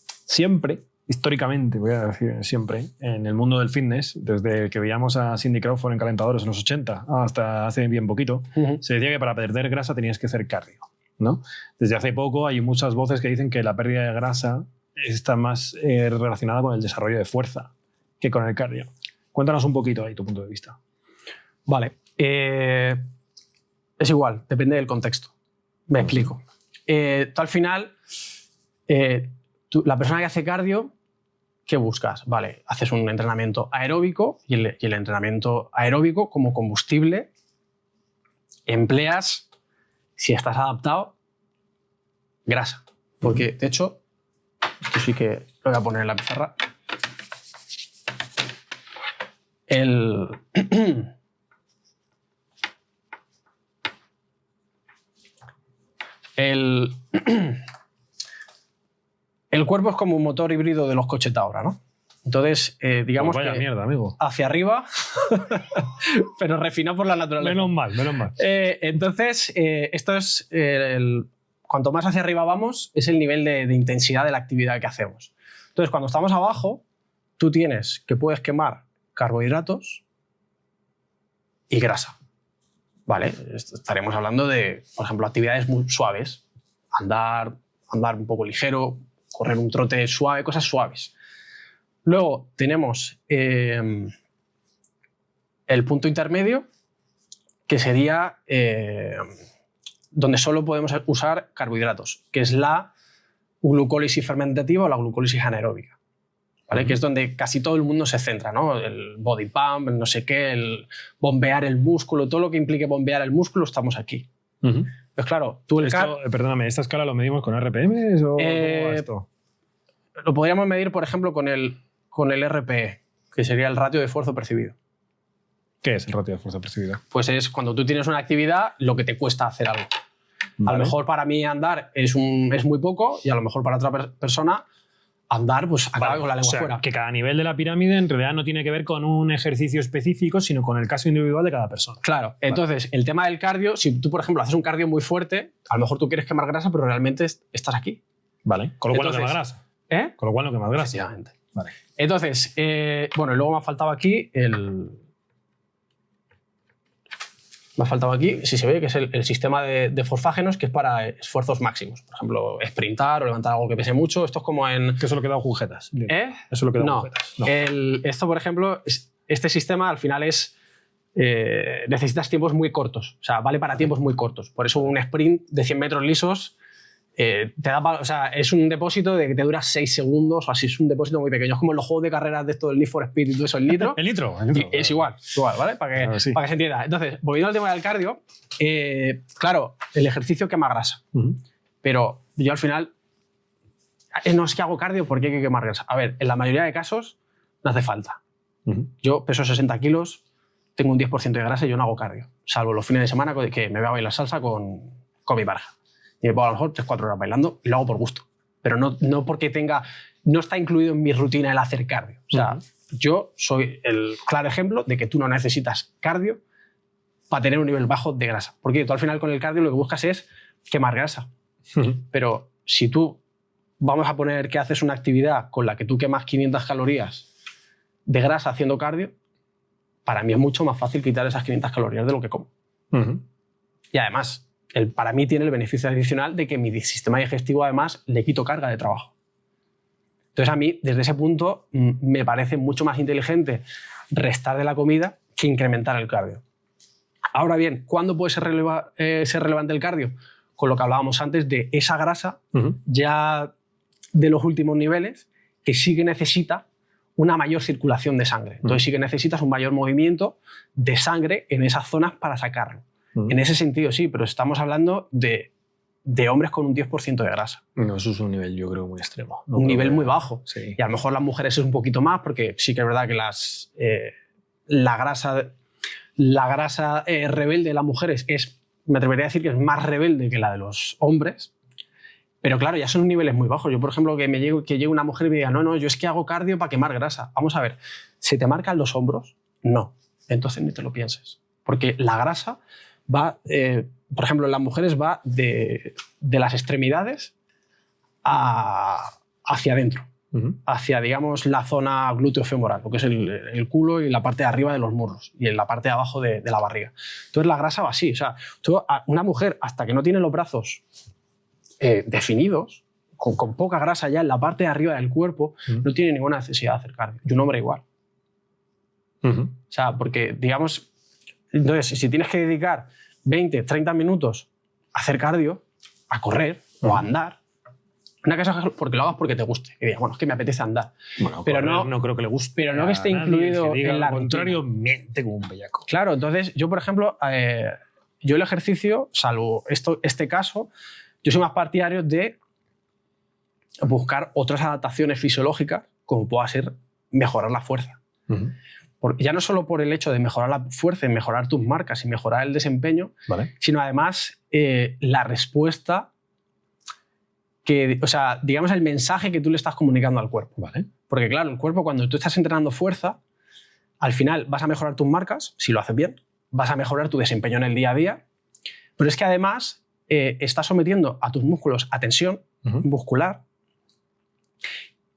Siempre, históricamente, voy a decir siempre, en el mundo del fitness, desde que veíamos a Cindy Crawford en calentadores en los 80 hasta hace bien poquito, se decía que para perder grasa tenías que hacer cardio, ¿no? Desde hace poco hay muchas voces que dicen que la pérdida de grasa está más relacionada con el desarrollo de fuerza que con el cardio. Cuéntanos un poquito ahí tu punto de vista. Vale. Es igual, depende del contexto. Me explico. Tú al final, la persona que hace cardio, ¿qué buscas? Vale, haces un entrenamiento aeróbico y el entrenamiento aeróbico como combustible empleas, si estás adaptado, grasa. Porque, de hecho, esto sí que lo voy a poner en la pizarra. El cuerpo es como un motor híbrido de los coches de ahora, ¿no? Entonces, digamos pues vaya que mierda, amigo. Hacia arriba, pero refinado por la naturaleza. Menos mal. Entonces, esto es cuanto más hacia arriba vamos, es el nivel de intensidad de la actividad que hacemos. Entonces, cuando estamos abajo, tú tienes que puedes quemar carbohidratos y grasa. ¿Vale? Estaremos hablando de, por ejemplo, actividades muy suaves. Andar un poco ligero, correr un trote suave, cosas suaves. Luego tenemos el punto intermedio, que sería donde solo podemos usar carbohidratos, que es la glucólisis fermentativa o la glucólisis anaeróbica. ¿Vale? Que es donde casi todo el mundo se centra, ¿no? El body pump, el no sé qué, el bombear el músculo, todo lo que implique bombear el músculo, estamos aquí. Pues claro, tú perdóname, ¿esta escala lo medimos con RPM o esto? Lo podríamos medir, por ejemplo, con el RPE, que sería el ratio de esfuerzo percibido. ¿Qué es el ratio de esfuerzo percibido? Pues es cuando tú tienes una actividad, lo que te cuesta hacer algo. A lo mejor para mí andar es muy poco y a lo mejor para otra persona andar pues acaba con la lengua fuera. Que cada nivel de la pirámide en realidad no tiene que ver con un ejercicio específico, sino con el caso individual de cada persona. Claro. Entonces, el tema del cardio, si tú, por ejemplo, haces un cardio muy fuerte, a lo mejor tú quieres quemar grasa, pero realmente estás aquí. Vale. Con lo cual no quemas grasa. Con lo cual no quemas grasa. Efectivamente. Vale. Entonces, bueno, y luego me ha faltado aquí Me ha faltado aquí, si se ve, que es el sistema de fosfágenos, que es para esfuerzos máximos. Por ejemplo, sprintar o levantar algo que pese mucho. Esto es como en... Que eso lo que da agujetas. Eso es lo que da agujetas. No. Esto, por ejemplo, este sistema al final es... necesitas tiempos muy cortos. O sea, vale para tiempos muy cortos. Por eso un sprint de 100 metros lisos te da, o sea, es un depósito de que te dura 6 segundos o así. Es un depósito muy pequeño. Es como en los juegos de carreras de esto del Need for Speed y todo eso, el litro. El litro. Es igual, ¿vale? Para que se entienda. Entonces, volviendo al tema del cardio, claro, el ejercicio quema grasa. Pero yo al final no es que hago cardio porque hay que quemar grasa. A ver, en la mayoría de casos no hace falta. Yo peso 60 kilos, tengo un 10% de grasa y yo no hago cardio. Salvo los fines de semana que me voy a bailar salsa con mi pareja. Y me pongo a lo mejor 3-4 horas bailando y lo hago por gusto. Pero no porque no está incluido en mi rutina el hacer cardio. O sea, yo soy el claro ejemplo de que tú no necesitas cardio para tener un nivel bajo de grasa. Porque tú al final con el cardio lo que buscas es quemar grasa. Pero si tú, vamos a poner que haces una actividad con la que tú quemas 500 calorías de grasa haciendo cardio, para mí es mucho más fácil quitar esas 500 calorías de lo que como. Y además, para mí tiene el beneficio adicional de que mi sistema digestivo además le quito carga de trabajo. Entonces a mí, desde ese punto, me parece mucho más inteligente restar de la comida que incrementar el cardio. Ahora bien, ¿cuándo puede ser relevante el cardio? Con lo que hablábamos antes de esa grasa ya de los últimos niveles que sí que necesita una mayor circulación de sangre. Entonces sí que necesitas un mayor movimiento de sangre en esas zonas para sacarlo. En ese sentido sí, pero estamos hablando de hombres con un 10% de grasa. No, eso es un nivel, yo creo, muy extremo. Un nivel muy bajo. Sí. Y a lo mejor las mujeres es un poquito más, porque sí que es verdad que la grasa rebelde de las mujeres me atrevería a decir que es más rebelde que la de los hombres. Pero claro, ya son niveles muy bajos. Yo, por ejemplo, que llegue una mujer y me diga, no, yo es que hago cardio para quemar grasa. Vamos a ver, ¿se te marcan los hombros? No. Entonces ni te lo pienses. Porque la grasa va, por ejemplo, en las mujeres va de las extremidades hacia adentro. Hacia, digamos, la zona glúteo-femoral, lo que es el culo y la parte de arriba de los muslos y en la parte de abajo de la barriga. Entonces la grasa va así. O sea, una mujer, hasta que no tiene los brazos definidos, con poca grasa ya en la parte de arriba del cuerpo, no tiene ninguna necesidad de hacer cardio. Y un hombre igual. O sea, porque, digamos, entonces, si tienes que dedicar 20, 30 minutos a hacer cardio, a correr o a andar, una cosa es porque lo hagas porque te guste. Que digas, bueno, es que me apetece andar. Bueno, pero no creo que le guste. Pero no que esté incluido en la al contrario, miente como un bellaco. Claro, entonces yo, por ejemplo, yo el ejercicio, salvo este caso, yo soy más partidario de buscar otras adaptaciones fisiológicas, como pueda ser mejorar la fuerza. Ya no solo por el hecho de mejorar la fuerza y mejorar tus marcas y mejorar el desempeño, sino además la respuesta o sea, digamos el mensaje que tú le estás comunicando al cuerpo. Porque claro, el cuerpo, cuando tú estás entrenando fuerza, al final vas a mejorar tus marcas, si lo haces bien, vas a mejorar tu desempeño en el día a día, pero es que además estás sometiendo a tus músculos a tensión muscular.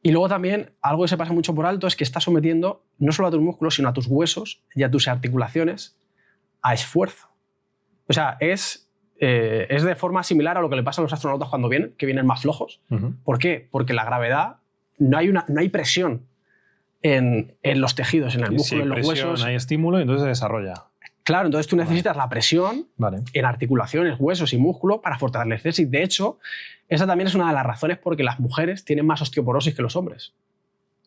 Y luego también, algo que se pasa mucho por alto, es que estás sometiendo no solo a tus músculos, sino a tus huesos y a tus articulaciones a esfuerzo. O sea, es de forma similar a lo que le pasa a los astronautas cuando vienen, que vienen más flojos. ¿Por qué? Porque la gravedad, no hay presión en los tejidos, en el músculo, en los huesos. Hay estímulo y entonces se desarrolla. Claro, entonces tú necesitas la presión en articulaciones, huesos y músculo para fortalecerse. Y de hecho, esa también es una de las razones por que las mujeres tienen más osteoporosis que los hombres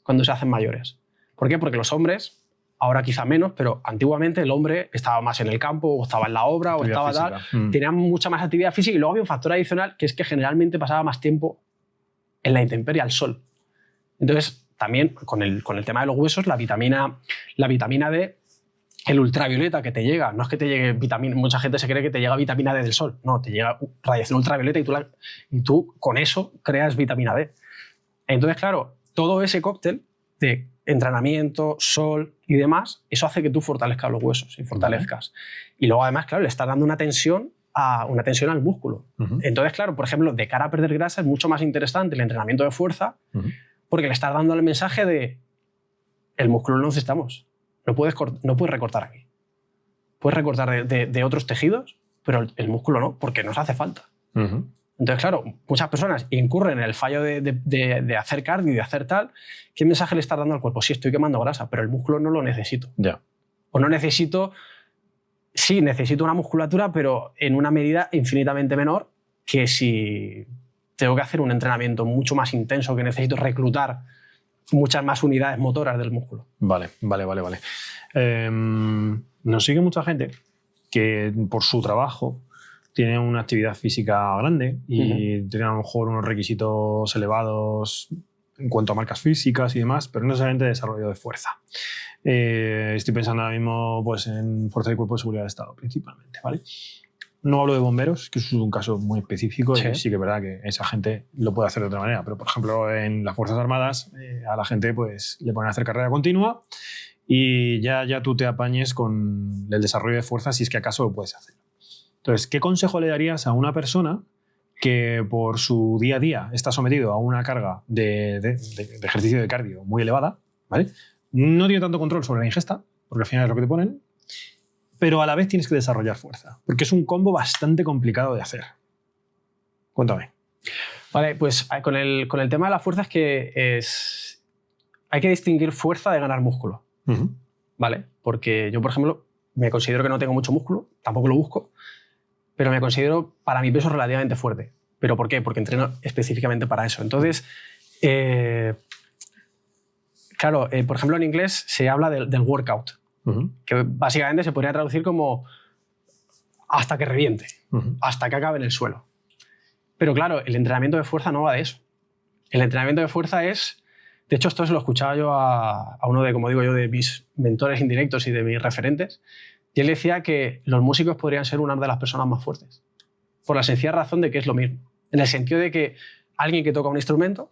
cuando se hacen mayores. ¿Por qué? Porque los hombres, ahora quizá menos, pero antiguamente el hombre estaba más en el campo, o estaba en la obra, actividad o estaba tal, tenía mucha más actividad física, y luego había un factor adicional, que es que generalmente pasaba más tiempo en la intemperie, al sol. Entonces, también con el tema de los huesos, la vitamina D el ultravioleta que te llega, no es que te llegue vitamina, mucha gente se cree que te llega vitamina D del sol, no, te llega radiación ultravioleta y tú con eso creas vitamina D. Entonces, claro, todo ese cóctel de entrenamiento, sol y demás, eso hace que tú fortalezcas los huesos y fortalezcas. Y luego, además, claro, le estás dando una tensión al músculo. Entonces, claro, por ejemplo, de cara a perder grasa es mucho más interesante el entrenamiento de fuerza porque le estás dando el mensaje de el músculo lo necesitamos. No puedes recortar aquí. Puedes recortar de otros tejidos, pero el músculo no, porque nos hace falta. Entonces, claro, muchas personas incurren en el fallo de hacer cardio y de hacer tal. ¿Qué mensaje le estás dando al cuerpo? Sí, estoy quemando grasa, pero el músculo no lo necesito. Ya. O no necesito... Sí, necesito una musculatura, pero en una medida infinitamente menor que si tengo que hacer un entrenamiento mucho más intenso, que necesito reclutar muchas más unidades motoras del músculo. Vale. Nos sigue mucha gente que por su trabajo tiene una actividad física grande y tiene a lo mejor unos requisitos elevados en cuanto a marcas físicas y demás, pero no necesariamente desarrollo de fuerza. Estoy pensando ahora mismo pues, en fuerza de cuerpo de seguridad de Estado, principalmente, ¿vale? No hablo de bomberos, que eso es un caso muy específico y sí que es verdad que esa gente lo puede hacer de otra manera, pero por ejemplo en las Fuerzas Armadas a la gente pues, le ponen a hacer carrera continua y ya tú te apañes con el desarrollo de fuerza si es que acaso lo puedes hacer. Entonces, ¿qué consejo le darías a una persona que por su día a día está sometido a una carga de ejercicio de cardio muy elevada, ¿vale? No tiene tanto control sobre la ingesta, porque al final es lo que te ponen, pero a la vez tienes que desarrollar fuerza, porque es un combo bastante complicado de hacer. Cuéntame. Vale, pues con el tema de la fuerza es que hay que distinguir fuerza de ganar músculo. ¿Vale? Porque yo, por ejemplo, me considero que no tengo mucho músculo, tampoco lo busco, pero me considero para mi peso relativamente fuerte. ¿Pero por qué? Porque entreno específicamente para eso. Entonces, claro, por ejemplo, en inglés se habla del workout, que básicamente se podría traducir como hasta que reviente, hasta que acabe en el suelo. Pero claro, el entrenamiento de fuerza no va de eso. El entrenamiento de fuerza es... De hecho, esto se lo escuchaba yo a uno de, como digo yo, de mis mentores indirectos y de mis referentes, y él decía que los músicos podrían ser una de las personas más fuertes, por la sencilla razón de que es lo mismo. En el sentido de que alguien que toca un instrumento,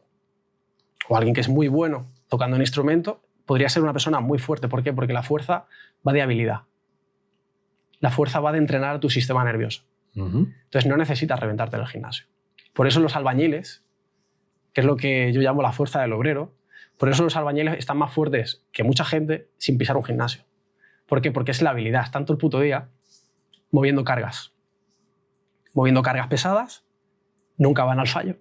o alguien que es muy bueno tocando un instrumento, podría ser una persona muy fuerte. ¿Por qué? Porque la fuerza va de habilidad. La fuerza va de entrenar tu sistema nervioso. Entonces no necesitas reventarte en el gimnasio. Por eso los albañiles, que es lo que yo llamo la fuerza del obrero, por eso los albañiles están más fuertes que mucha gente sin pisar un gimnasio. ¿Por qué? Porque es la habilidad. Están todo el puto día moviendo cargas. Moviendo cargas pesadas, nunca van al fallo.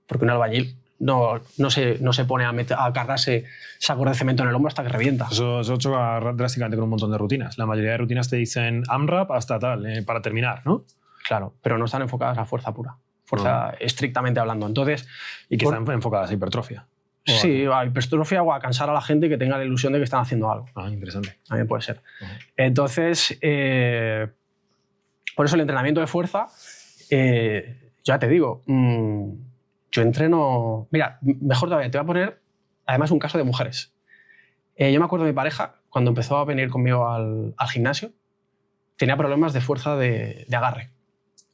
Porque un albañil no se pone a cargarse sacos de cemento en el hombro hasta que revienta. Eso choca drásticamente con un montón de rutinas. La mayoría de rutinas te dicen AMRAP hasta tal, para terminar, ¿no? Claro, pero no están enfocadas a fuerza pura. Fuerza estrictamente hablando. Entonces, y que están enfocadas a hipertrofia. Sí, a hipertrofia o a cansar a la gente que tenga la ilusión de que están haciendo algo. Interesante. También puede ser. Entonces, por eso el entrenamiento de fuerza, ya te digo, yo entreno... Mira, mejor todavía, te voy a poner además un caso de mujeres. Yo me acuerdo de mi pareja, cuando empezó a venir conmigo al gimnasio, tenía problemas de fuerza de agarre,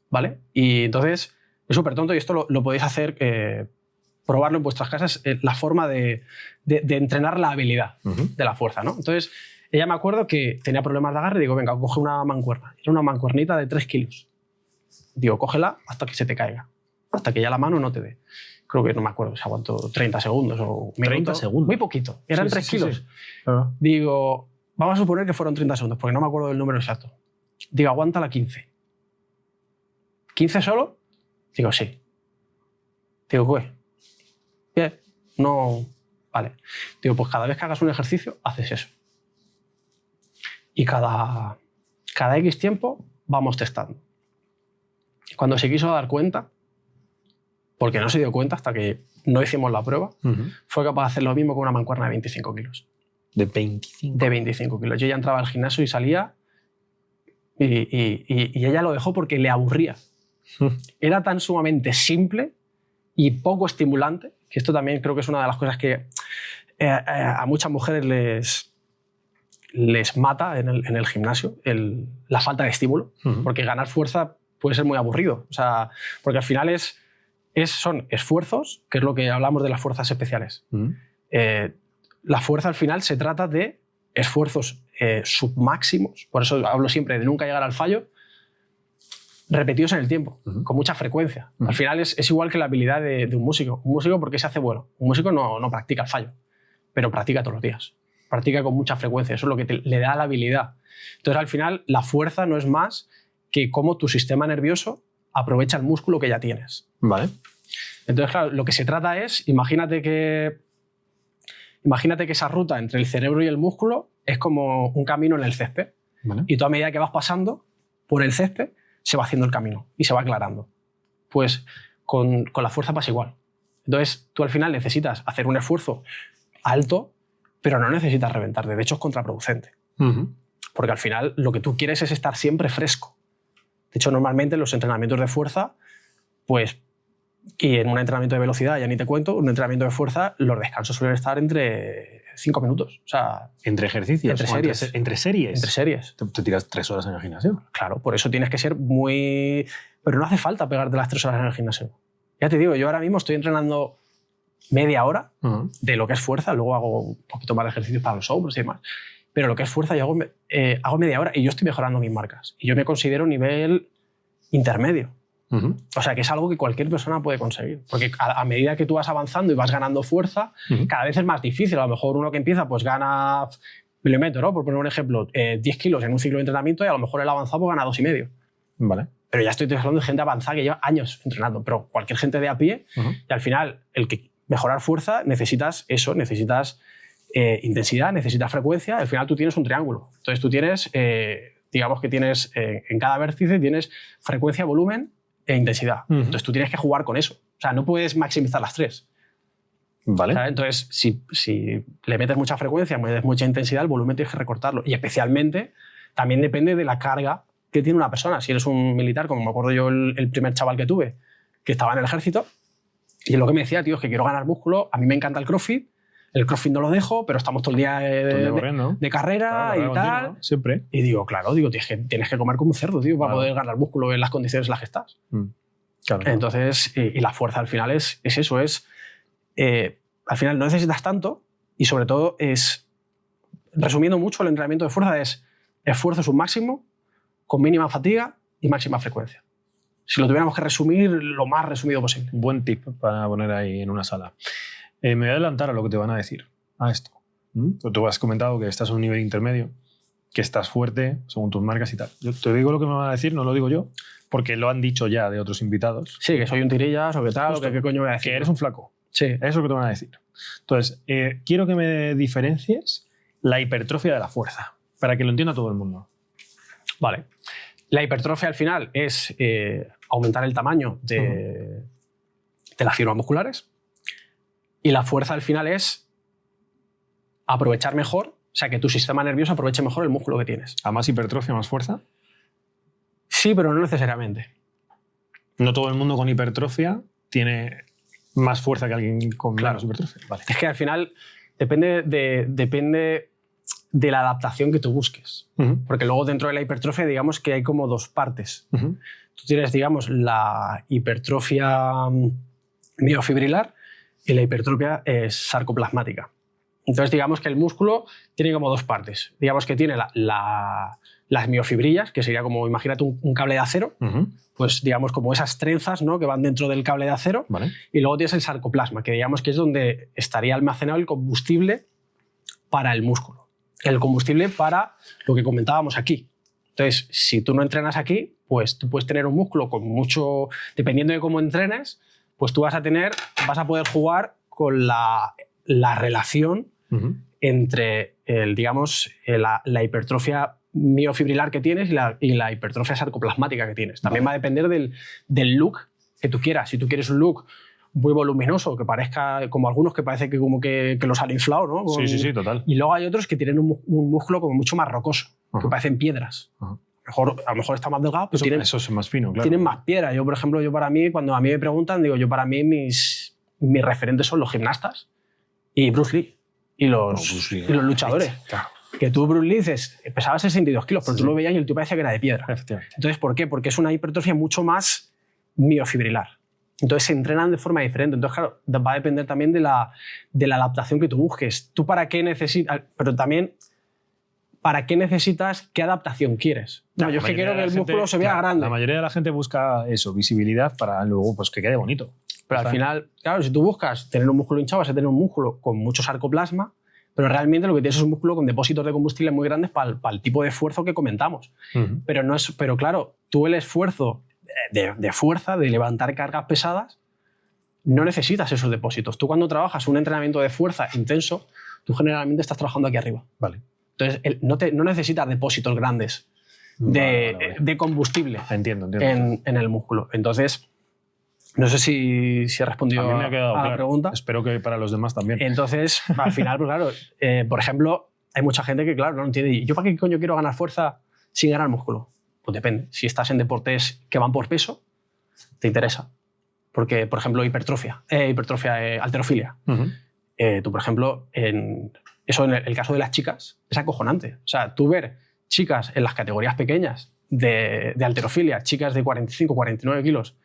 ¿vale? Y entonces, es súper tonto y esto lo podéis hacer... probarlo en vuestras casas, la forma de entrenar la habilidad de la fuerza, ¿no? Entonces, ella me acuerdo que tenía problemas de agarre y digo, venga, coge una mancuerna. Era una mancuernita de 3 kilos. Digo, cógela hasta que se te caiga, hasta que ya la mano no te dé. Creo que no me acuerdo, se aguantó 30 segundos o 30 segundos. Muy poquito, eran 3 kilos. Sí. Claro. Digo, vamos a suponer que fueron 30 segundos, porque no me acuerdo del número exacto. Digo, aguántala 15. ¿15 solo? Digo, sí. Digo, ¿qué? Bien, no... Vale. Digo, pues cada vez que hagas un ejercicio, haces eso. Y cada X tiempo vamos testando. Cuando se quiso dar cuenta, porque no se dio cuenta hasta que no hicimos la prueba, fue capaz de hacer lo mismo con una mancuerna de 25 kilos. ¿De 25? De 25 kilos. Yo ya entraba al gimnasio y salía y ella lo dejó porque le aburría. Era tan sumamente simple y poco estimulante, que esto también creo que es una de las cosas que a muchas mujeres les mata en el gimnasio la falta de estímulo, porque ganar fuerza puede ser muy aburrido. O sea, porque al final son esfuerzos, que es lo que hablamos de las fuerzas especiales. La fuerza al final se trata de esfuerzos submáximos, por eso hablo siempre de nunca llegar al fallo, repetidos en el tiempo, con mucha frecuencia. Al final es igual que la habilidad de un músico. Un músico, ¿por qué se hace bueno? Un músico no practica el fallo, pero practica todos los días. Practica con mucha frecuencia. Eso es lo que le da la habilidad. Entonces, al final, la fuerza no es más que cómo tu sistema nervioso aprovecha el músculo que ya tienes. Vale. Entonces, claro, lo que se trata es, imagínate que esa ruta entre el cerebro y el músculo es como un camino en el césped. Vale. Y tú, a medida que vas pasando por el césped, se va haciendo el camino y se va aclarando. Pues con la fuerza pasa igual. Entonces, tú al final necesitas hacer un esfuerzo alto, pero no necesitas reventarte. De hecho, es contraproducente. Porque al final lo que tú quieres es estar siempre fresco. De hecho, normalmente en los entrenamientos de fuerza, pues, y en un entrenamiento de velocidad, ya ni te cuento, un entrenamiento de fuerza, los descansos suelen estar entre 5 minutos. O sea, ¿entre ejercicios? Entre series. ¿Entre series? Entre series. Te tiras 3 horas en el gimnasio. Claro, por eso tienes que ser muy... Pero no hace falta pegarte las 3 horas en el gimnasio. Ya te digo, yo ahora mismo estoy entrenando media hora de lo que es fuerza, luego hago un poquito más de ejercicios para los hombros y demás. Pero lo que es fuerza yo hago media hora y yo estoy mejorando mis marcas. Y yo me considero nivel intermedio. O sea, que es algo que cualquier persona puede conseguir. Porque a medida que tú vas avanzando y vas ganando fuerza, cada vez es más difícil. A lo mejor uno que empieza pues gana, me lo invento, ¿no? Por poner un ejemplo, 10 kilos en un ciclo de entrenamiento y a lo mejor el avanzado pues gana 2,5. Vale. Pero ya estoy hablando de gente avanzada que lleva años entrenando. Pero cualquier gente de a pie, y al final, el que mejorar fuerza, necesitas eso, necesitas intensidad, necesitas frecuencia. Al final tú tienes un triángulo. Entonces tú tienes, digamos que tienes, en cada vértice tienes frecuencia, volumen e intensidad. Entonces tú tienes que jugar con eso. O sea, no puedes maximizar las 3. Vale. ¿Sabes? Entonces, si le metes mucha frecuencia, metes mucha intensidad, el volumen tienes que recortarlo. Y especialmente, también depende de la carga que tiene una persona. Si eres un militar, como me acuerdo yo el primer chaval que tuve, que estaba en el ejército, y lo que me decía, tío, es que quiero ganar músculo, a mí me encanta el CrossFit, el CrossFit no lo dejo, pero estamos todo el día de carrera, claro, y tal. Continua, siempre. Y digo, claro, tienes que comer como un cerdo, tío, para poder ganar músculo en las condiciones en las que estás. Claro. Entonces, y la fuerza al final es eso, al final no necesitas tanto y sobre todo resumiendo mucho, el entrenamiento de fuerza es esfuerzo submáximo con mínima fatiga y máxima frecuencia. Si lo tuviéramos que resumir, lo más resumido posible. Buen tip para poner ahí en una sala. Me voy a adelantar a lo que te van a decir, a esto. Tú has comentado que estás a un nivel intermedio, que estás fuerte según tus marcas y tal. Yo te digo lo que me van a decir, no lo digo yo, porque lo han dicho ya de otros invitados. Sí, que soy un tirillas o que tal, o que qué coño voy a decir. Que eres un flaco. Sí. Eso es lo que te van a decir. Entonces, quiero que me diferencies la hipertrofia de la fuerza, para que lo entienda todo el mundo. Vale. La hipertrofia al final es aumentar el tamaño de las fibras musculares y la fuerza al final es aprovechar mejor, o sea, que tu sistema nervioso aproveche mejor el músculo que tienes. ¿A más hipertrofia, más fuerza? Sí, pero no necesariamente. No todo el mundo con hipertrofia tiene más fuerza que alguien con menos hipertrofia. Vale. Es que al final depende de la adaptación que tú busques. Porque luego dentro de la hipertrofia, digamos que hay como 2 partes. Tú tienes, digamos, la hipertrofia miofibrilar y la hipertrofia sarcoplasmática. Entonces, digamos que el músculo tiene como 2 partes. Digamos que tiene las miofibrillas, que sería como, imagínate un cable de acero, pues digamos como esas trenzas, ¿no?, que van dentro del cable de acero. Vale. Y luego tienes el sarcoplasma, que digamos que es donde estaría almacenado el combustible para el músculo. El combustible para lo que comentábamos aquí. Entonces, si tú no entrenas aquí, pues tú puedes tener un músculo con mucho... Dependiendo de cómo entrenes, pues tú vas a poder jugar con la relación entre la hipertrofia miofibrilar que tienes y la hipertrofia sarcoplasmática que tienes. También va a depender del look que tú quieras. Si tú quieres un look muy voluminoso, que parezca como algunos que parece que como que los han inflado, ¿no? Sí, total. Y luego hay otros que tienen un músculo como mucho más rocoso, que parecen piedras. A lo mejor está más delgado, pero eso es más fino, claro. Tienen más piedra. Yo, por ejemplo, para mí, cuando a mí me preguntan, digo, para mí mis referentes son los gimnastas y Bruce Lee y los luchadores. Claro. Que tú, Bruce Lee, pesaba 62 kilos, pero tú lo veías y el tío parecía que era de piedra. Entonces, ¿por qué? Porque es una hipertrofia mucho más miofibrilar. Entonces se entrenan de forma diferente. Entonces, claro, va a depender también de la adaptación que tú busques. Tú para qué necesitas, pero también para qué necesitas, qué adaptación quieres. No, yo es que quiero que el músculo se vea grande. La mayoría de la gente busca eso, visibilidad, para luego pues, que quede bonito. Pero al final, claro, si tú buscas tener un músculo hinchado, vas a tener un músculo con mucho sarcoplasma, pero realmente lo que tienes es un músculo con depósitos de combustible muy grandes para el tipo de esfuerzo que comentamos. Pero claro, tú el esfuerzo de fuerza, de levantar cargas pesadas, no necesitas esos depósitos. Tú cuando trabajas un entrenamiento de fuerza intenso, tú generalmente estás trabajando aquí arriba. Vale. Entonces, no necesitas depósitos grandes de combustible entiendo. En el músculo. Entonces, no sé si he respondido a mí me ha quedado a la pregunta. Espero que para los demás también. Entonces, al final, pues claro, por ejemplo, hay mucha gente que, claro, no entiende. ¿Y yo para qué coño quiero ganar fuerza sin ganar músculo? Pues depende. Si estás en deportes que van por peso, te interesa. Porque, por ejemplo, halterofilia. Tú, por ejemplo, eso en el caso de las chicas es acojonante. O sea, tú ver chicas en las categorías pequeñas de halterofilia, chicas de 45, 49 kilos,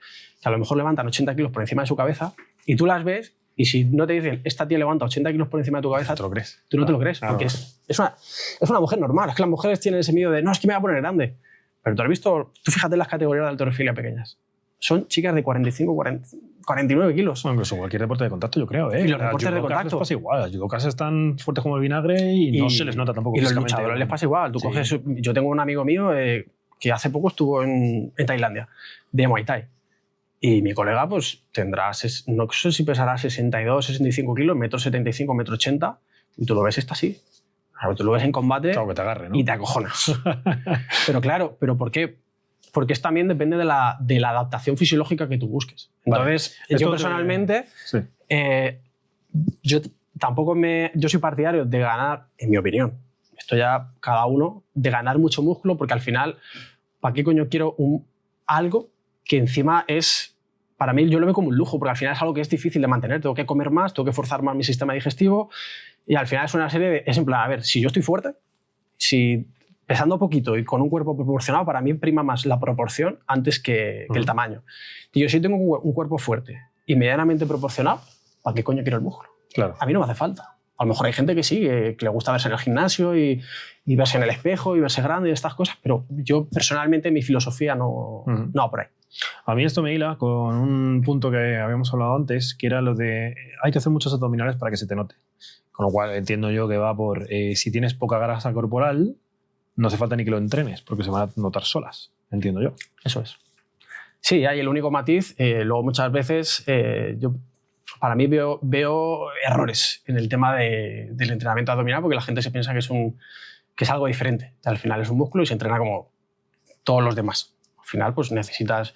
que a lo mejor levantan 80 kilos por encima de su cabeza, y tú las ves, y si no te dicen, esta tía levanta 80 kilos por encima de tu cabeza, ¿Te lo crees? Tú no te lo crees, porque es una mujer normal. Es que las mujeres tienen ese miedo de, no, es que me voy a poner grande. Pero tú has visto, tú fíjate en las categorías de halterofilia pequeñas. Son chicas de 45, 49 kilos. Bueno, incluso cualquier deporte de contacto, yo creo. Y los deportes de contacto. Les pasa igual. Las judocas están fuertes como el vinagre y no se les nota tampoco. Y los luchadores les pasa igual. Tú coges, yo tengo un amigo mío que hace poco estuvo en Tailandia, de Muay Thai. Y mi colega pues tendrá, no sé si pesará 62, 65 kilos, 1,75 m, 1,80 m, y tú lo ves, está así. Claro, tú lo ves en combate claro, que te agarre, ¿no? Y te acojonas. Pero claro, ¿por qué? Porque depende de la adaptación fisiológica que tú busques. Entonces, yo personalmente, yo soy partidario de ganar, en mi opinión, esto ya cada uno, de ganar mucho músculo, porque al final, ¿para qué coño quiero algo que encima es, para mí yo lo veo como un lujo, porque al final es algo que es difícil de mantener, tengo que comer más, tengo que forzar más mi sistema digestivo, y al final es una serie de, es en plan, a ver, si yo estoy fuerte, si pesando poquito y con un cuerpo proporcionado, para mí prima más la proporción antes que el tamaño. Y yo si tengo un cuerpo fuerte y medianamente proporcionado, ¿para qué coño quiero el músculo? Claro. A mí no me hace falta. A lo mejor hay gente que sí, que le gusta verse en el gimnasio y verse en el espejo y verse grande y estas cosas, pero yo personalmente mi filosofía no va por ahí. A mí esto me hila con un punto que habíamos hablado antes, que era lo de hay que hacer muchos abdominales para que se te note. Con lo cual entiendo yo que va por si tienes poca grasa corporal, no hace falta ni que lo entrenes, porque se van a notar solas, entiendo yo. Eso es. Sí, hay el único matiz. Luego muchas veces yo para mí veo errores en el tema del entrenamiento abdominal, porque la gente se piensa que es algo diferente. Al final es un músculo y se entrena como todos los demás. Al final pues necesitas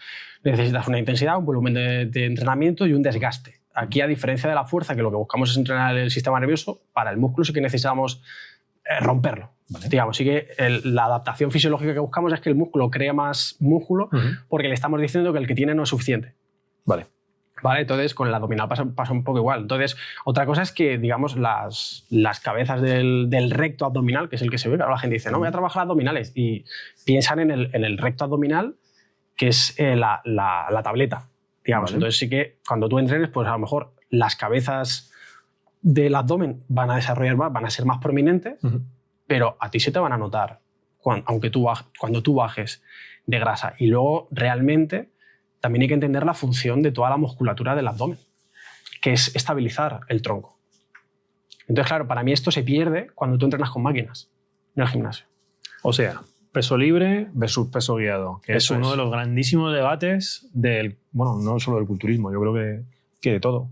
una intensidad, un volumen de entrenamiento y un desgaste. Aquí, a diferencia de la fuerza, que lo que buscamos es entrenar el sistema nervioso, para el músculo sí que necesitamos romperlo. ¿Vale? Digamos, sí que la adaptación fisiológica que buscamos es que el músculo cree más músculo porque le estamos diciendo que el que tiene no es suficiente. Vale. Entonces, con el abdominal pasa un poco igual. Entonces, otra cosa es que, digamos, las cabezas del recto abdominal, que es el que se ve, claro, la gente dice, no, voy a trabajar abdominales, y piensan en el recto abdominal, que es la tableta, digamos. Vale. Entonces, sí que cuando tú entrenes, pues a lo mejor las cabezas del abdomen van a desarrollar más, van a ser más prominentes, pero a ti se te van a notar cuando tú bajes de grasa. Y luego, realmente, también hay que entender la función de toda la musculatura del abdomen, que es estabilizar el tronco. Entonces, claro, para mí esto se pierde cuando tú entrenas con máquinas en el gimnasio. O sea, peso libre versus peso guiado, que es uno de los grandísimos debates no solo del culturismo, yo creo que de todo,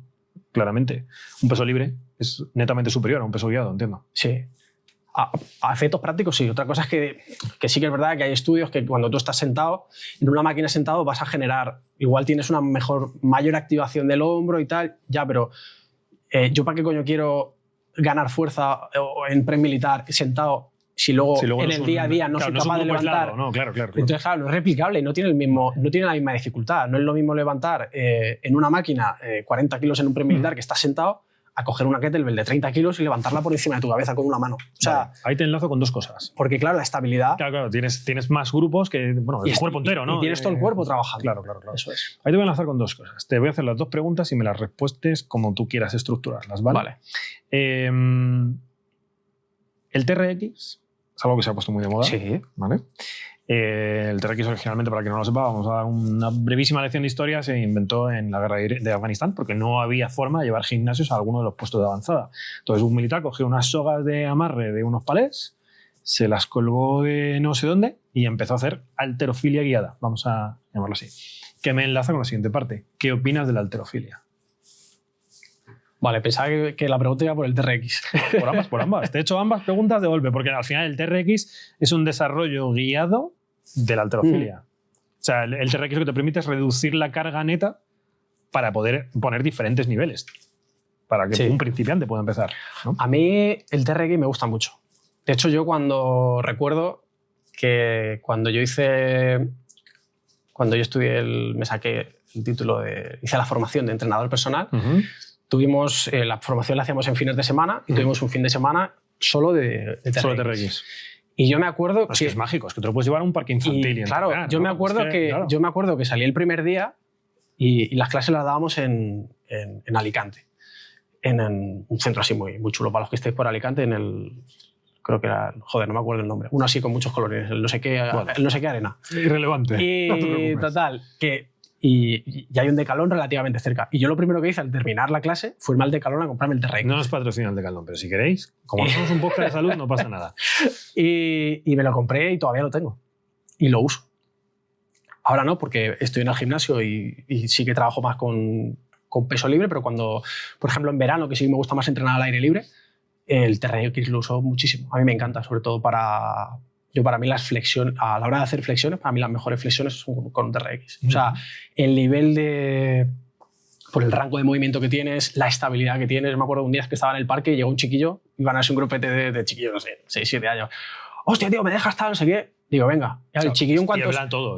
claramente. Un peso libre es netamente superior a un peso guiado, entiendo. Sí. A efectos prácticos sí. Otra cosa es que sí que es verdad que hay estudios que cuando tú estás sentado, en una máquina sentado vas a generar, igual tienes una mayor activación del hombro y tal, ya, pero yo para qué coño quiero ganar fuerza en press militar sentado si luego en el día a día no soy capaz de levantar. Claro. Entonces, claro, no es replicable y no tiene la misma dificultad. No es lo mismo levantar en una máquina 40 kilos en un press militar que estás sentado a coger una kettlebell de 30 kilos y levantarla por encima de tu cabeza con una mano. O sea, vale, ahí te enlazo con dos cosas. Porque claro, la estabilidad... Claro, tienes más grupos que, bueno, el cuerpo entero, ¿no? Y tienes todo el cuerpo trabajando. Claro. Eso es. Ahí te voy a enlazar con dos cosas. Te voy a hacer las dos preguntas y me las respuestes como tú quieras estructurarlas, ¿vale? El TRX es algo que se ha puesto muy de moda. Sí. ¿Vale? El TRX originalmente, para quien no lo sepa, vamos a dar una brevísima lección de historia, se inventó en la guerra de Afganistán porque no había forma de llevar gimnasios a alguno de los puestos de avanzada. Entonces un militar cogió unas sogas de amarre de unos palés, se las colgó de no sé dónde y empezó a hacer halterofilia guiada, vamos a llamarlo así. Que me enlaza con la siguiente parte. ¿Qué opinas de la halterofilia? Vale, pensaba que la pregunta iba por el TRX. Por ambas. Te he hecho ambas preguntas de golpe, porque al final el TRX es un desarrollo guiado de la halterofilia. O sea, el TRX lo que te permite es reducir la carga neta para poder poner diferentes niveles, para que un principiante pueda empezar, ¿no? A mí el TRX me gusta mucho. De hecho, yo recuerdo que cuando yo estudié me saqué el título hice la formación de entrenador personal. Tuvimos, la formación la hacíamos en fines de semana y tuvimos un fin de semana solo de TRX. Solo TRX. Y yo me acuerdo... Es que es mágico, es que te lo puedes llevar a un parque infantil. Claro, yo me acuerdo que salí el primer día y las clases las dábamos en Alicante, en un centro así muy, muy chulo para los que estéis por Alicante, creo que era, joder, no me acuerdo el nombre, uno así con muchos colores, el no sé qué arena. Irrelevante. Y no total, y hay un Decathlon relativamente cerca. Y yo lo primero que hice al terminar la clase fue irme al Decathlon a comprarme el TRX. No nos patrocina el Decathlon, pero si queréis, como no somos un podcast de salud, no pasa nada. Y me lo compré y todavía lo tengo. Y lo uso. Ahora no, porque estoy en el gimnasio y sí que trabajo más con peso libre, pero cuando, por ejemplo, en verano, que sí me gusta más entrenar al aire libre, el TRX lo uso muchísimo. A mí me encanta, sobre todo para mí las flexiones, a la hora de hacer flexiones, para mí las mejores flexiones son con un TRX. O sea, el nivel por el rango de movimiento que tienes, la estabilidad que tienes. Me acuerdo un día que estaba en el parque y llegó un chiquillo, iban a ser un grupete de chiquillos, no sé, 6, 7 años. Hostia, tío, me dejas tal, no sé qué. Digo, venga. Y el chiquillo,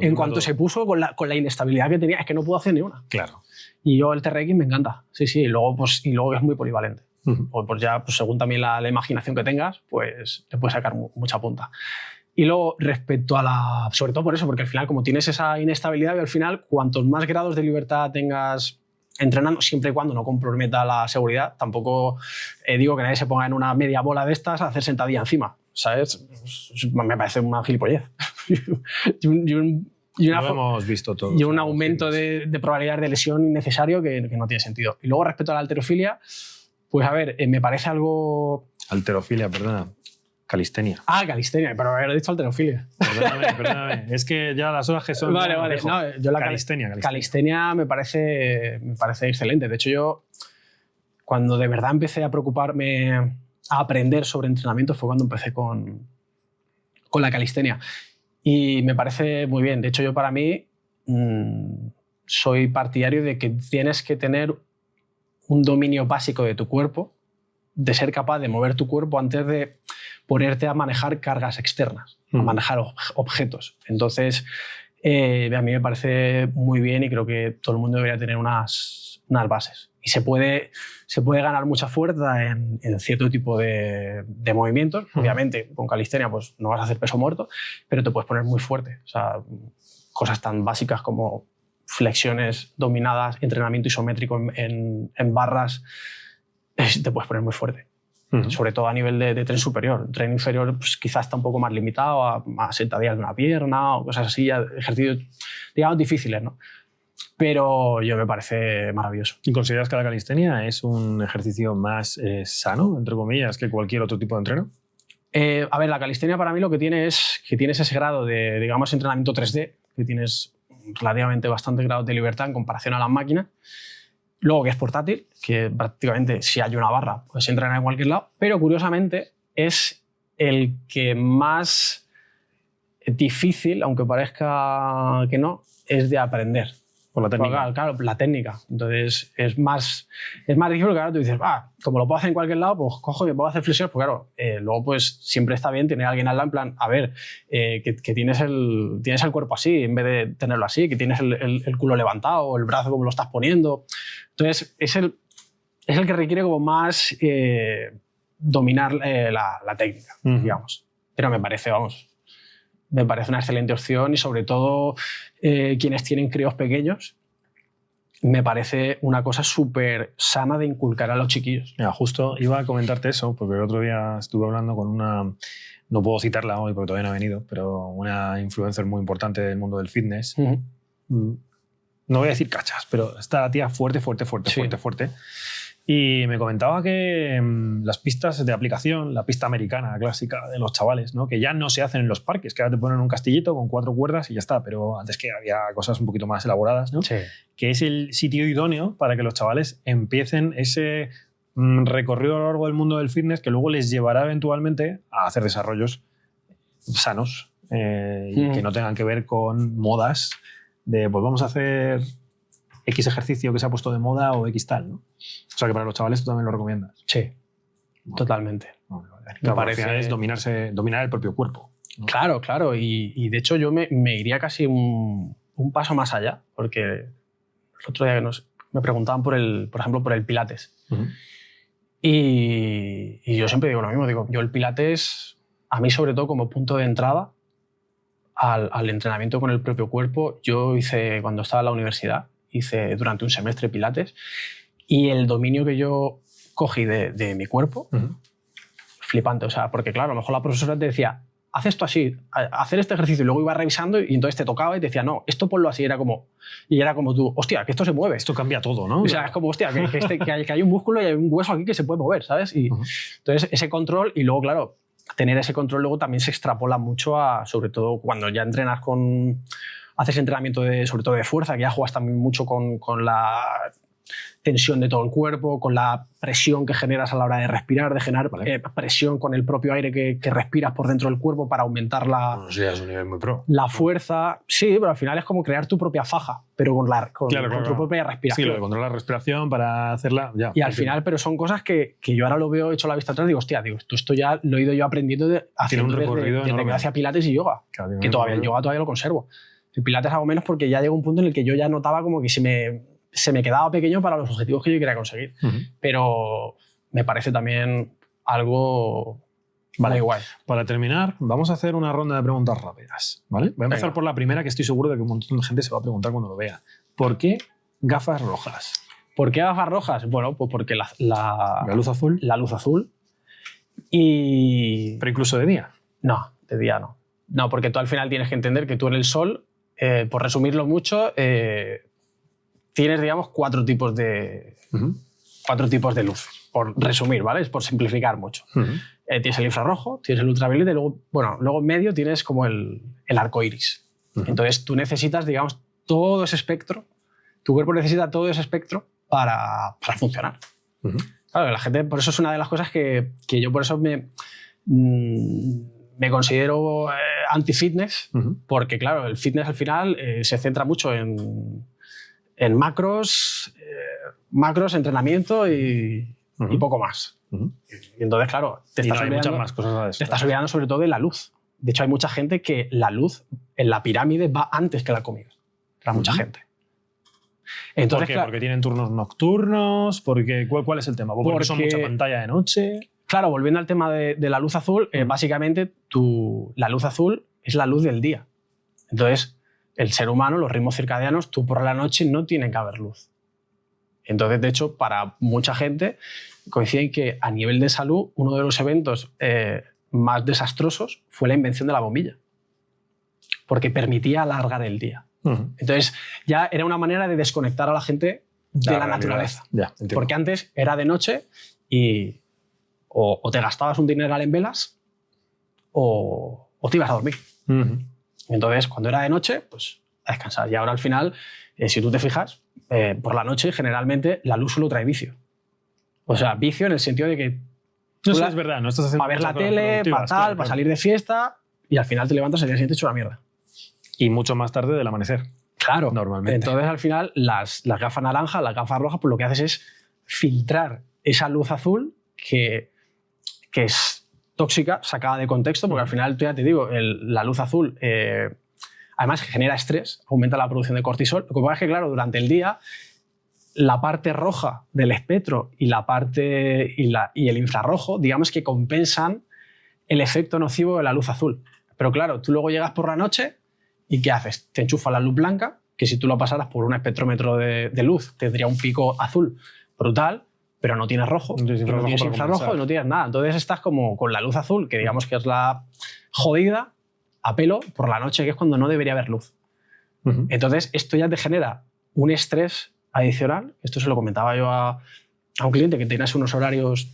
en cuanto se puso con la inestabilidad que tenía, es que no puedo hacer ni una. Claro. Y yo el TRX me encanta. Sí, y luego es muy polivalente. Pues ya, según también la imaginación que tengas, pues te puedes sacar mucha punta. Y luego, respecto a sobre todo por eso, porque al final, como tienes esa inestabilidad, al final, cuantos más grados de libertad tengas entrenando, siempre y cuando no comprometa la seguridad, tampoco digo que nadie se ponga en una media bola de estas a hacer sentadilla encima, ¿sabes? Me parece una gilipollez. Lo hemos visto todo. Y un aumento de probabilidad de lesión innecesario que no tiene sentido. Y luego, respecto a la halterofilia, pues a ver, me parece algo... Halterofilia, perdona. Calistenia. Calistenia, pero he dicho halterofilia. Perdóname. Es que ya las horas que son... Vale. No, yo la calistenia me parece excelente. De hecho, yo cuando de verdad empecé a preocuparme, a aprender sobre entrenamiento, fue cuando empecé con la calistenia. Y me parece muy bien. De hecho, yo para mí soy partidario de que tienes que tener un dominio básico de tu cuerpo, de ser capaz de mover tu cuerpo antes de ponerte a manejar cargas externas, a manejar objetos. Entonces, a mí me parece muy bien y creo que todo el mundo debería tener unas bases. Y se puede ganar mucha fuerza en cierto tipo de movimientos. Obviamente, con calistenia pues, no vas a hacer peso muerto, pero te puedes poner muy fuerte. O sea, cosas tan básicas como flexiones dominadas, entrenamiento isométrico en barras, te puedes poner muy fuerte. Sobre todo a nivel de tren superior. El tren inferior pues, quizás está un poco más limitado a sentadillas de una pierna o cosas así, ejercicios, digamos, difíciles, ¿no? Pero yo me parece maravilloso. ¿Y consideras que la calistenia es un ejercicio más sano, entre comillas, que cualquier otro tipo de entreno? A ver, la calistenia para mí lo que tiene es que tienes ese grado de, digamos, entrenamiento 3D, que tienes relativamente bastante grado de libertad en comparación a las máquinas. Luego que es portátil, que prácticamente si hay una barra puedes entrenar en cualquier lado, pero curiosamente es el que más difícil, aunque parezca que no, es de aprender. Por la técnica. Claro, la técnica. Entonces es más difícil porque ahora tú dices, como lo puedo hacer en cualquier lado, pues cojo y puedo hacer flexiones, pues claro, luego pues siempre está bien tener a alguien al lado en plan, a ver, que tienes el cuerpo así en vez de tenerlo así, que tienes el culo levantado o el brazo como lo estás poniendo. Entonces es es el que requiere como más dominar la técnica, digamos. Pero me parece una excelente opción y sobre todo quienes tienen críos pequeños, me parece una cosa súper sana de inculcar a los chiquillos. Mira, justo iba a comentarte eso, porque el otro día estuve hablando con una, no puedo citarla hoy porque todavía no ha venido, pero una influencer muy importante del mundo del fitness. No voy a decir cachas, pero está la tía fuerte. Y me comentaba que las pistas de aplicación, la pista americana clásica de los chavales, ¿no? Que ya no se hacen en los parques, que ahora te ponen un castillito con 4 cuerdas y ya está, pero antes que había cosas un poquito más elaboradas, ¿no? Sí. Que es el sitio idóneo para que los chavales empiecen ese recorrido a lo largo del mundo del fitness que luego les llevará eventualmente a hacer desarrollos sanos y que no tengan que ver con modas de pues vamos a hacer X ejercicio que se ha puesto de moda o X tal, ¿no? O sea que para los chavales tú también lo recomiendas. Sí, totalmente. Claro, parece... al final es dominar el propio cuerpo, ¿no? Claro. Y de hecho yo me iría casi un paso más allá, porque el otro día me preguntaban por ejemplo, por el Pilates. Y yo siempre digo lo mismo. Digo, yo el Pilates, a mí sobre todo como punto de entrada al entrenamiento con el propio cuerpo, yo hice, cuando estaba en la universidad, hice durante un semestre Pilates y el dominio que yo cogí de mi cuerpo, flipante. O sea, porque claro, a lo mejor la profesora te decía, haz esto así, hacer este ejercicio, y luego iba revisando y entonces te tocaba y te decía, no, esto ponlo así. Era como tú, hostia, que esto se mueve. Esto cambia todo, ¿no? O sea, es como, hostia, que hay un músculo y hay un hueso aquí que se puede mover, ¿sabes? Y entonces ese control, y luego, claro, tener ese control luego también se extrapola mucho sobre todo cuando ya entrenas haces entrenamiento sobre todo de fuerza, que ya juegas también mucho con la tensión de todo el cuerpo, con la presión que generas a la hora de respirar, de generar presión con el propio aire que respiras por dentro del cuerpo para aumentar es un nivel muy pro. La fuerza. Sí, pero al final es como crear tu propia faja, pero con tu propia respiración. Sí, lo de controlar la respiración para hacerla. Ya, y al final, pero son cosas que yo ahora lo veo hecho la vista atrás y digo, hostia, esto ya lo he ido yo aprendiendo haciendo un recorrido desde que hacía Pilates y yoga. Claro, que todavía el yoga todavía lo conservo. El Pilates hago menos porque ya llegó un punto en el que yo ya notaba como que se me quedaba pequeño para los objetivos que yo quería conseguir. Pero me parece también algo muy guay. Para terminar, vamos a hacer una ronda de preguntas rápidas, ¿vale? Voy a empezar por la primera, que estoy seguro de que un montón de gente se va a preguntar cuando lo vea. ¿Por qué gafas rojas? ¿Por qué gafas rojas? Bueno, pues porque la luz azul. La luz azul. Y... ¿Pero incluso de día? No, de día no. No, porque tú al final tienes que entender que tú en el sol, por resumirlo mucho, tienes, digamos, 4 tipos de luz. Por resumir, ¿vale? Es por simplificar mucho. Tienes el infrarrojo, tienes el ultravioleta y luego en medio tienes como el arco iris. Entonces tú necesitas, digamos, todo ese espectro. Tu cuerpo necesita todo ese espectro para funcionar. Claro, la gente, por eso es una de las cosas que yo por eso me considero anti-fitness, porque claro, el fitness al final se centra mucho en macros, entrenamiento y poco más. Y entonces, claro, te estás olvidando sobre todo de la luz. De hecho, hay mucha gente que la luz en la pirámide va antes que la comida. Para mucha gente. Entonces, ¿por qué? Claro, ¿porque tienen turnos nocturnos? ¿Cuál es el tema? ¿Porque son mucha pantalla de noche? Claro, volviendo al tema de la luz azul, básicamente la luz azul es la luz del día. Entonces, el ser humano, los ritmos circadianos, tú por la noche no tiene que haber luz. Entonces, de hecho, para mucha gente coinciden que a nivel de salud uno de los eventos más desastrosos fue la invención de la bombilla, porque permitía alargar el día. Entonces, ya era una manera de desconectar a la gente de la naturaleza. Ya, porque antes era de noche y o te gastabas un dineral en velas o te ibas a dormir. Entonces, cuando era de noche, pues a descansar. Y ahora al final, si tú te fijas, por la noche generalmente la luz solo trae vicio. O sea, vicio en el sentido de que no sé, es verdad, no estás haciendo para ver la tele, para tal, para salir de fiesta y al final te levantas el día siguiente hecho una mierda. Y mucho más tarde del amanecer. Claro. Normalmente. Entonces, al final, las gafas naranjas, las gafas rojas, pues lo que haces es filtrar esa luz azul que es tóxica, sacada de contexto, porque al final, ya te digo, la luz azul además genera estrés, aumenta la producción de cortisol. Lo que pasa es que, claro, durante el día la parte roja del espectro y el infrarrojo, digamos que compensan el efecto nocivo de la luz azul. Pero claro, tú luego llegas por la noche y ¿qué haces? Te enchufas la luz blanca, que si tú lo pasaras por un espectrómetro de luz tendría un pico azul brutal, pero no tienes rojo, no tienes infrarrojo y no tienes nada. Entonces estás como con la luz azul, que digamos que es la jodida, a pelo por la noche, que es cuando no debería haber luz. Entonces esto ya te genera un estrés adicional. Esto se lo comentaba yo a un cliente que tiene unos horarios,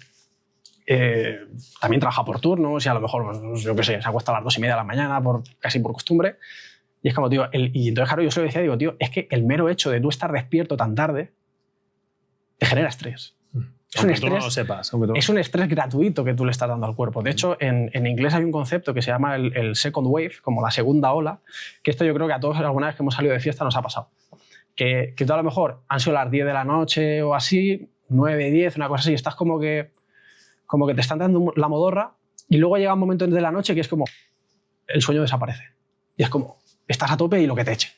también trabaja por turnos y a lo mejor, pues, yo qué sé, se acuesta a las 2:30 de la mañana casi por costumbre. Y es como, tío, y entonces, claro, yo se lo decía, digo, tío, es que el mero hecho de tú estar despierto tan tarde te genera estrés. Es un estrés, tú no lo sepas. Es un estrés gratuito que tú le estás dando al cuerpo. De hecho, en inglés hay un concepto que se llama el second wave, como la segunda ola, que esto yo creo que a todos alguna vez que hemos salido de fiesta nos ha pasado. Que tú a lo mejor han sido las 10 de la noche o así, 9, 10, una cosa así, estás como que te están dando la modorra y luego llega un momento de la noche que es como el sueño desaparece. Y es como, estás a tope y lo que te eche.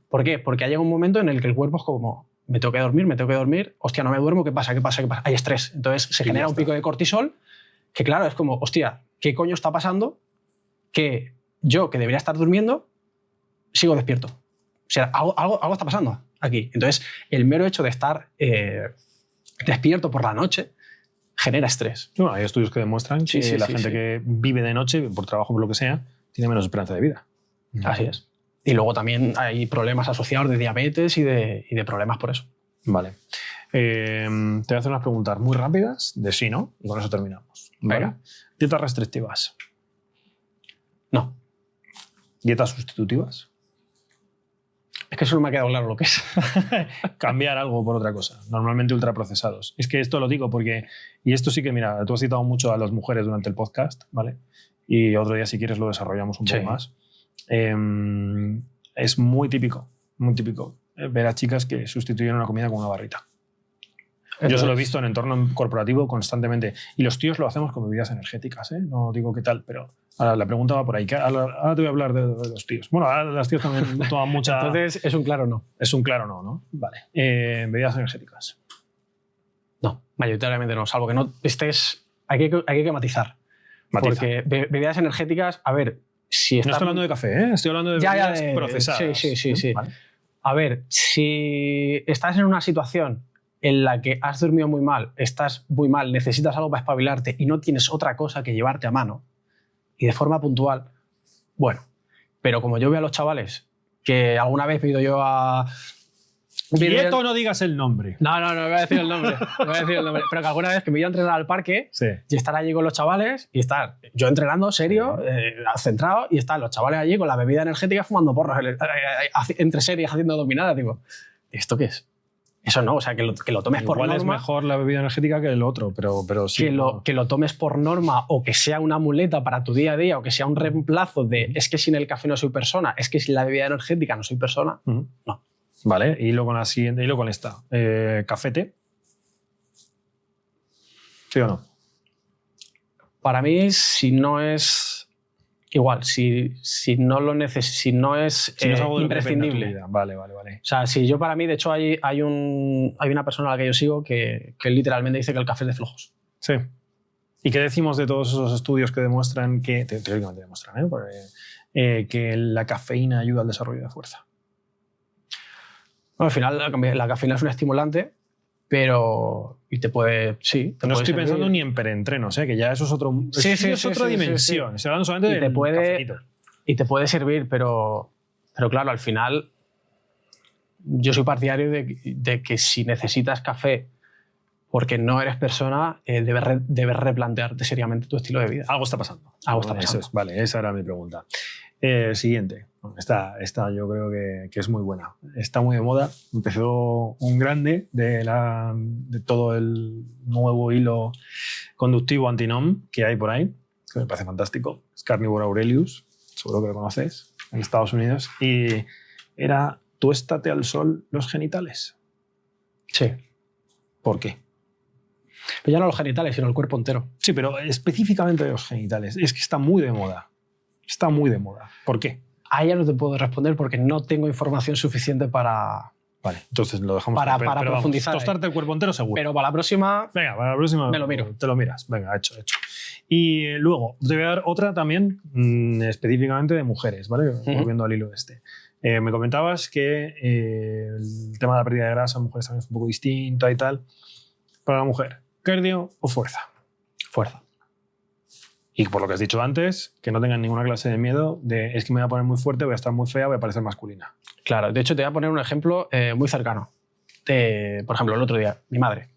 ¿Por qué? Porque ha llegado un momento en el que el cuerpo es como, me tengo que dormir, hostia, no me duermo, ¿qué pasa? Hay estrés. Entonces se genera un pico de cortisol que, claro, es como, hostia, ¿qué coño está pasando? Que yo, que debería estar durmiendo, sigo despierto. O sea, algo está pasando aquí. Entonces, el mero hecho de estar despierto por la noche genera estrés. Bueno, hay estudios que demuestran que la gente que vive de noche, por trabajo, por lo que sea, tiene menos esperanza de vida. Así es. Y luego también hay problemas asociados de diabetes y de problemas por eso. Vale. Te voy a hacer unas preguntas muy rápidas de sí, ¿no? Y con eso terminamos. ¿Vale? Venga. ¿Dietas restrictivas? No. ¿Dietas sustitutivas? Es que eso no me ha quedado claro lo que es. Cambiar algo por otra cosa. Normalmente ultraprocesados. Es que esto lo digo porque... Y esto sí que, mira, tú has citado mucho a las mujeres durante el podcast, ¿vale? Y otro día, si quieres, lo desarrollamos un poco más. Es muy típico ver a chicas que sustituyen una comida con una barrita. Yo se lo he visto en entorno corporativo constantemente. Y los tíos lo hacemos con bebidas energéticas, ¿eh? No digo qué tal, pero ahora la pregunta va por ahí. Ahora te voy a hablar de los tíos. Bueno, ahora las tías también toman mucha... Entonces, es un claro no. Es un claro no, ¿no? Vale. Bebidas energéticas. No, mayoritariamente no. Salvo que no estés... Hay que matizar. Porque bebidas energéticas, a ver, si estás... No estoy hablando de café, ¿eh? Estoy hablando de bebidas procesadas. Sí. ¿Vale? A ver, si estás en una situación en la que has dormido muy mal, estás muy mal, necesitas algo para espabilarte y no tienes otra cosa que llevarte a mano y de forma puntual, bueno. Pero como yo veo a los chavales que alguna vez he ido yo a... Quieto, no digas el nombre. No voy a decir el nombre. Pero que alguna vez que me iba a entrenar al parque y estar allí con los chavales y estar yo entrenando serio, centrado, y están los chavales allí con la bebida energética fumando porros entre series haciendo dominadas. Digo, ¿esto qué es? Eso no, o sea, que lo tomes por norma. Igual es mejor la bebida energética que el otro, pero sí. Que lo tomes por norma o que sea una muleta para tu día a día o que sea un reemplazo de es que sin el café no soy persona, es que sin la bebida energética no soy persona, no. Vale, hilo con la siguiente, hilo con esta. ¿Café-té? ¿Sí o no? Para mí, si no es igual, si no lo si no es imprescindible. Vale. O sea, si yo para mí, de hecho, hay una persona a la que yo sigo que literalmente dice que el café es de flojos. Sí. ¿Y qué decimos de todos esos estudios que demuestran que, teóricamente demuestran, que la cafeína ayuda al desarrollo de fuerza? Bueno, al final la cafeína es un estimulante, pero... Y te puede... Sí, te no puede estoy servir. pensando ni en preentreno, que ya eso es otro... es otra dimensión. Estoy hablando solamente del cafetito. Y te puede servir, pero claro, al final yo soy partidario de que si necesitas café porque no eres persona, debes replantearte seriamente tu estilo de vida. Algo está pasando. Eso es, vale, esa era mi pregunta. Siguiente. Esta yo creo que es muy buena. Está muy de moda. Empezó un grande de todo el nuevo hilo conductivo antinom que hay por ahí, que me parece fantástico. Es Carnivore Aurelius, seguro que lo conoces, en Estados Unidos. Y era tuéstate al sol los genitales. Sí. ¿Por qué? Pero ya no los genitales, sino el cuerpo entero. Sí, pero específicamente los genitales. Es que está muy de moda. Está muy de moda. ¿Por qué? Ahí ya no te puedo responder porque no tengo información suficiente para Vale, entonces lo dejamos Para pero vamos, profundizar. tostarte el cuerpo entero seguro. Pero para la próxima, Venga, para la próxima me lo miro. te lo miras. Venga, hecho. Y luego, te voy a dar otra también específicamente de mujeres, ¿vale? Volviendo al hilo este. Me comentabas que el tema de la pérdida de grasa en mujeres también es un poco distinto y tal. Para la mujer, ¿cardio o fuerza? fuerza. Y por lo que has dicho antes, que no tengan ninguna clase de miedo de es que me voy a poner muy fuerte, voy a estar muy fea, voy a parecer masculina. Claro, de hecho te voy a poner un ejemplo muy cercano. Por ejemplo, el otro día, mi madre.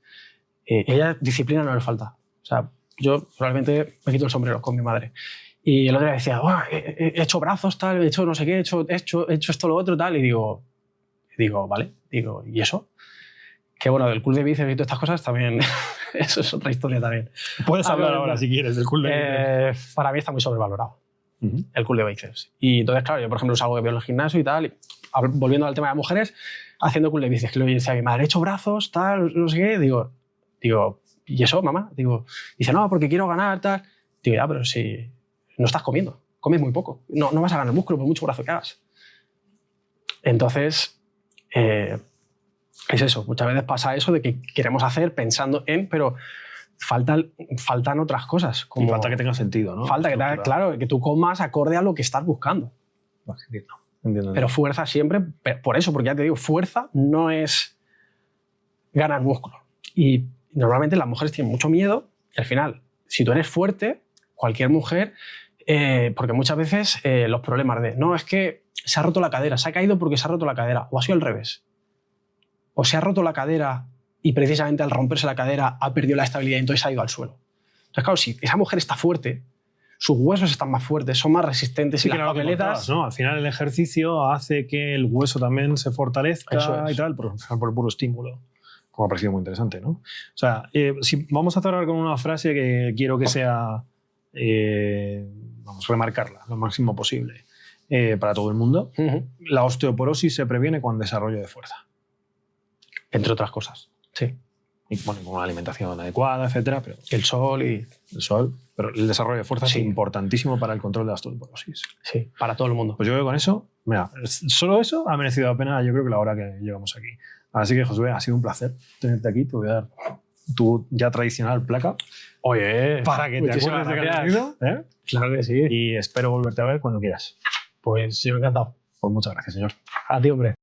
Ella disciplina no le falta. O sea, yo probablemente me quito el sombrero con mi madre. Y el otro día decía, he hecho brazos, tal, he hecho no sé qué, he hecho esto, lo otro, tal. Y digo, vale, ¿y eso? Que bueno, del club de bíceps y todas estas cosas también, eso es otra historia también. Puedes hablar ahora si quieres del club de bíceps. Para mí está muy sobrevalorado el club de bíceps. Y entonces, claro, yo por ejemplo salgo de ver el gimnasio y tal, y volviendo al tema de mujeres, haciendo club de bíceps, que le decía a mi madre, he hecho brazos, tal, no sé qué, digo, ¿y eso, mamá? Dice, no, porque quiero ganar, tal. Digo, ya, pero si no estás comiendo, comes muy poco, no vas a ganar músculo por mucho brazo que hagas. Entonces, es eso, muchas veces pasa eso de que queremos hacer pensando en, pero faltan otras cosas. Como y falta que tenga sentido, ¿no? Falta claro, que tú comas acorde a lo que estás buscando. Entiendo. Pero fuerza siempre, por eso, porque ya te digo, fuerza no es ganar músculo. Y normalmente las mujeres tienen mucho miedo y al final, si tú eres fuerte, cualquier mujer, porque muchas veces los problemas de, no, es que se ha roto la cadera, se ha caído porque se ha roto la cadera, o ha sido al revés. O se ha roto la cadera y precisamente al romperse la cadera ha perdido la estabilidad y entonces ha ido al suelo. Entonces, claro, si esa mujer está fuerte, sus huesos están más fuertes, son más resistentes y las papeletas... ¿no? Al final el ejercicio hace que el hueso también se fortalezca y tal, por el puro estímulo. Como ha parecido muy interesante, ¿no? O sea, si vamos a cerrar con una frase que quiero que sea, vamos a remarcarla lo máximo posible para todo el mundo. La osteoporosis se previene con desarrollo de fuerza. Entre otras cosas, sí. Y bueno, con una alimentación adecuada, etcétera, pero el sol. Pero el desarrollo de fuerza es importantísimo para el control de la osteoporosis. Sí, para todo el mundo. Pues yo creo que con eso, mira, solo eso ha merecido la pena, yo creo que la hora que llegamos aquí. Así que, Josué, ha sido un placer tenerte aquí. Te voy a dar tu ya tradicional placa. Oye, para que te acuerdes de que has venido, ¿eh? Claro que sí. Y espero volverte a ver cuando quieras. Pues yo encantado. Pues muchas gracias, señor. A ti, hombre.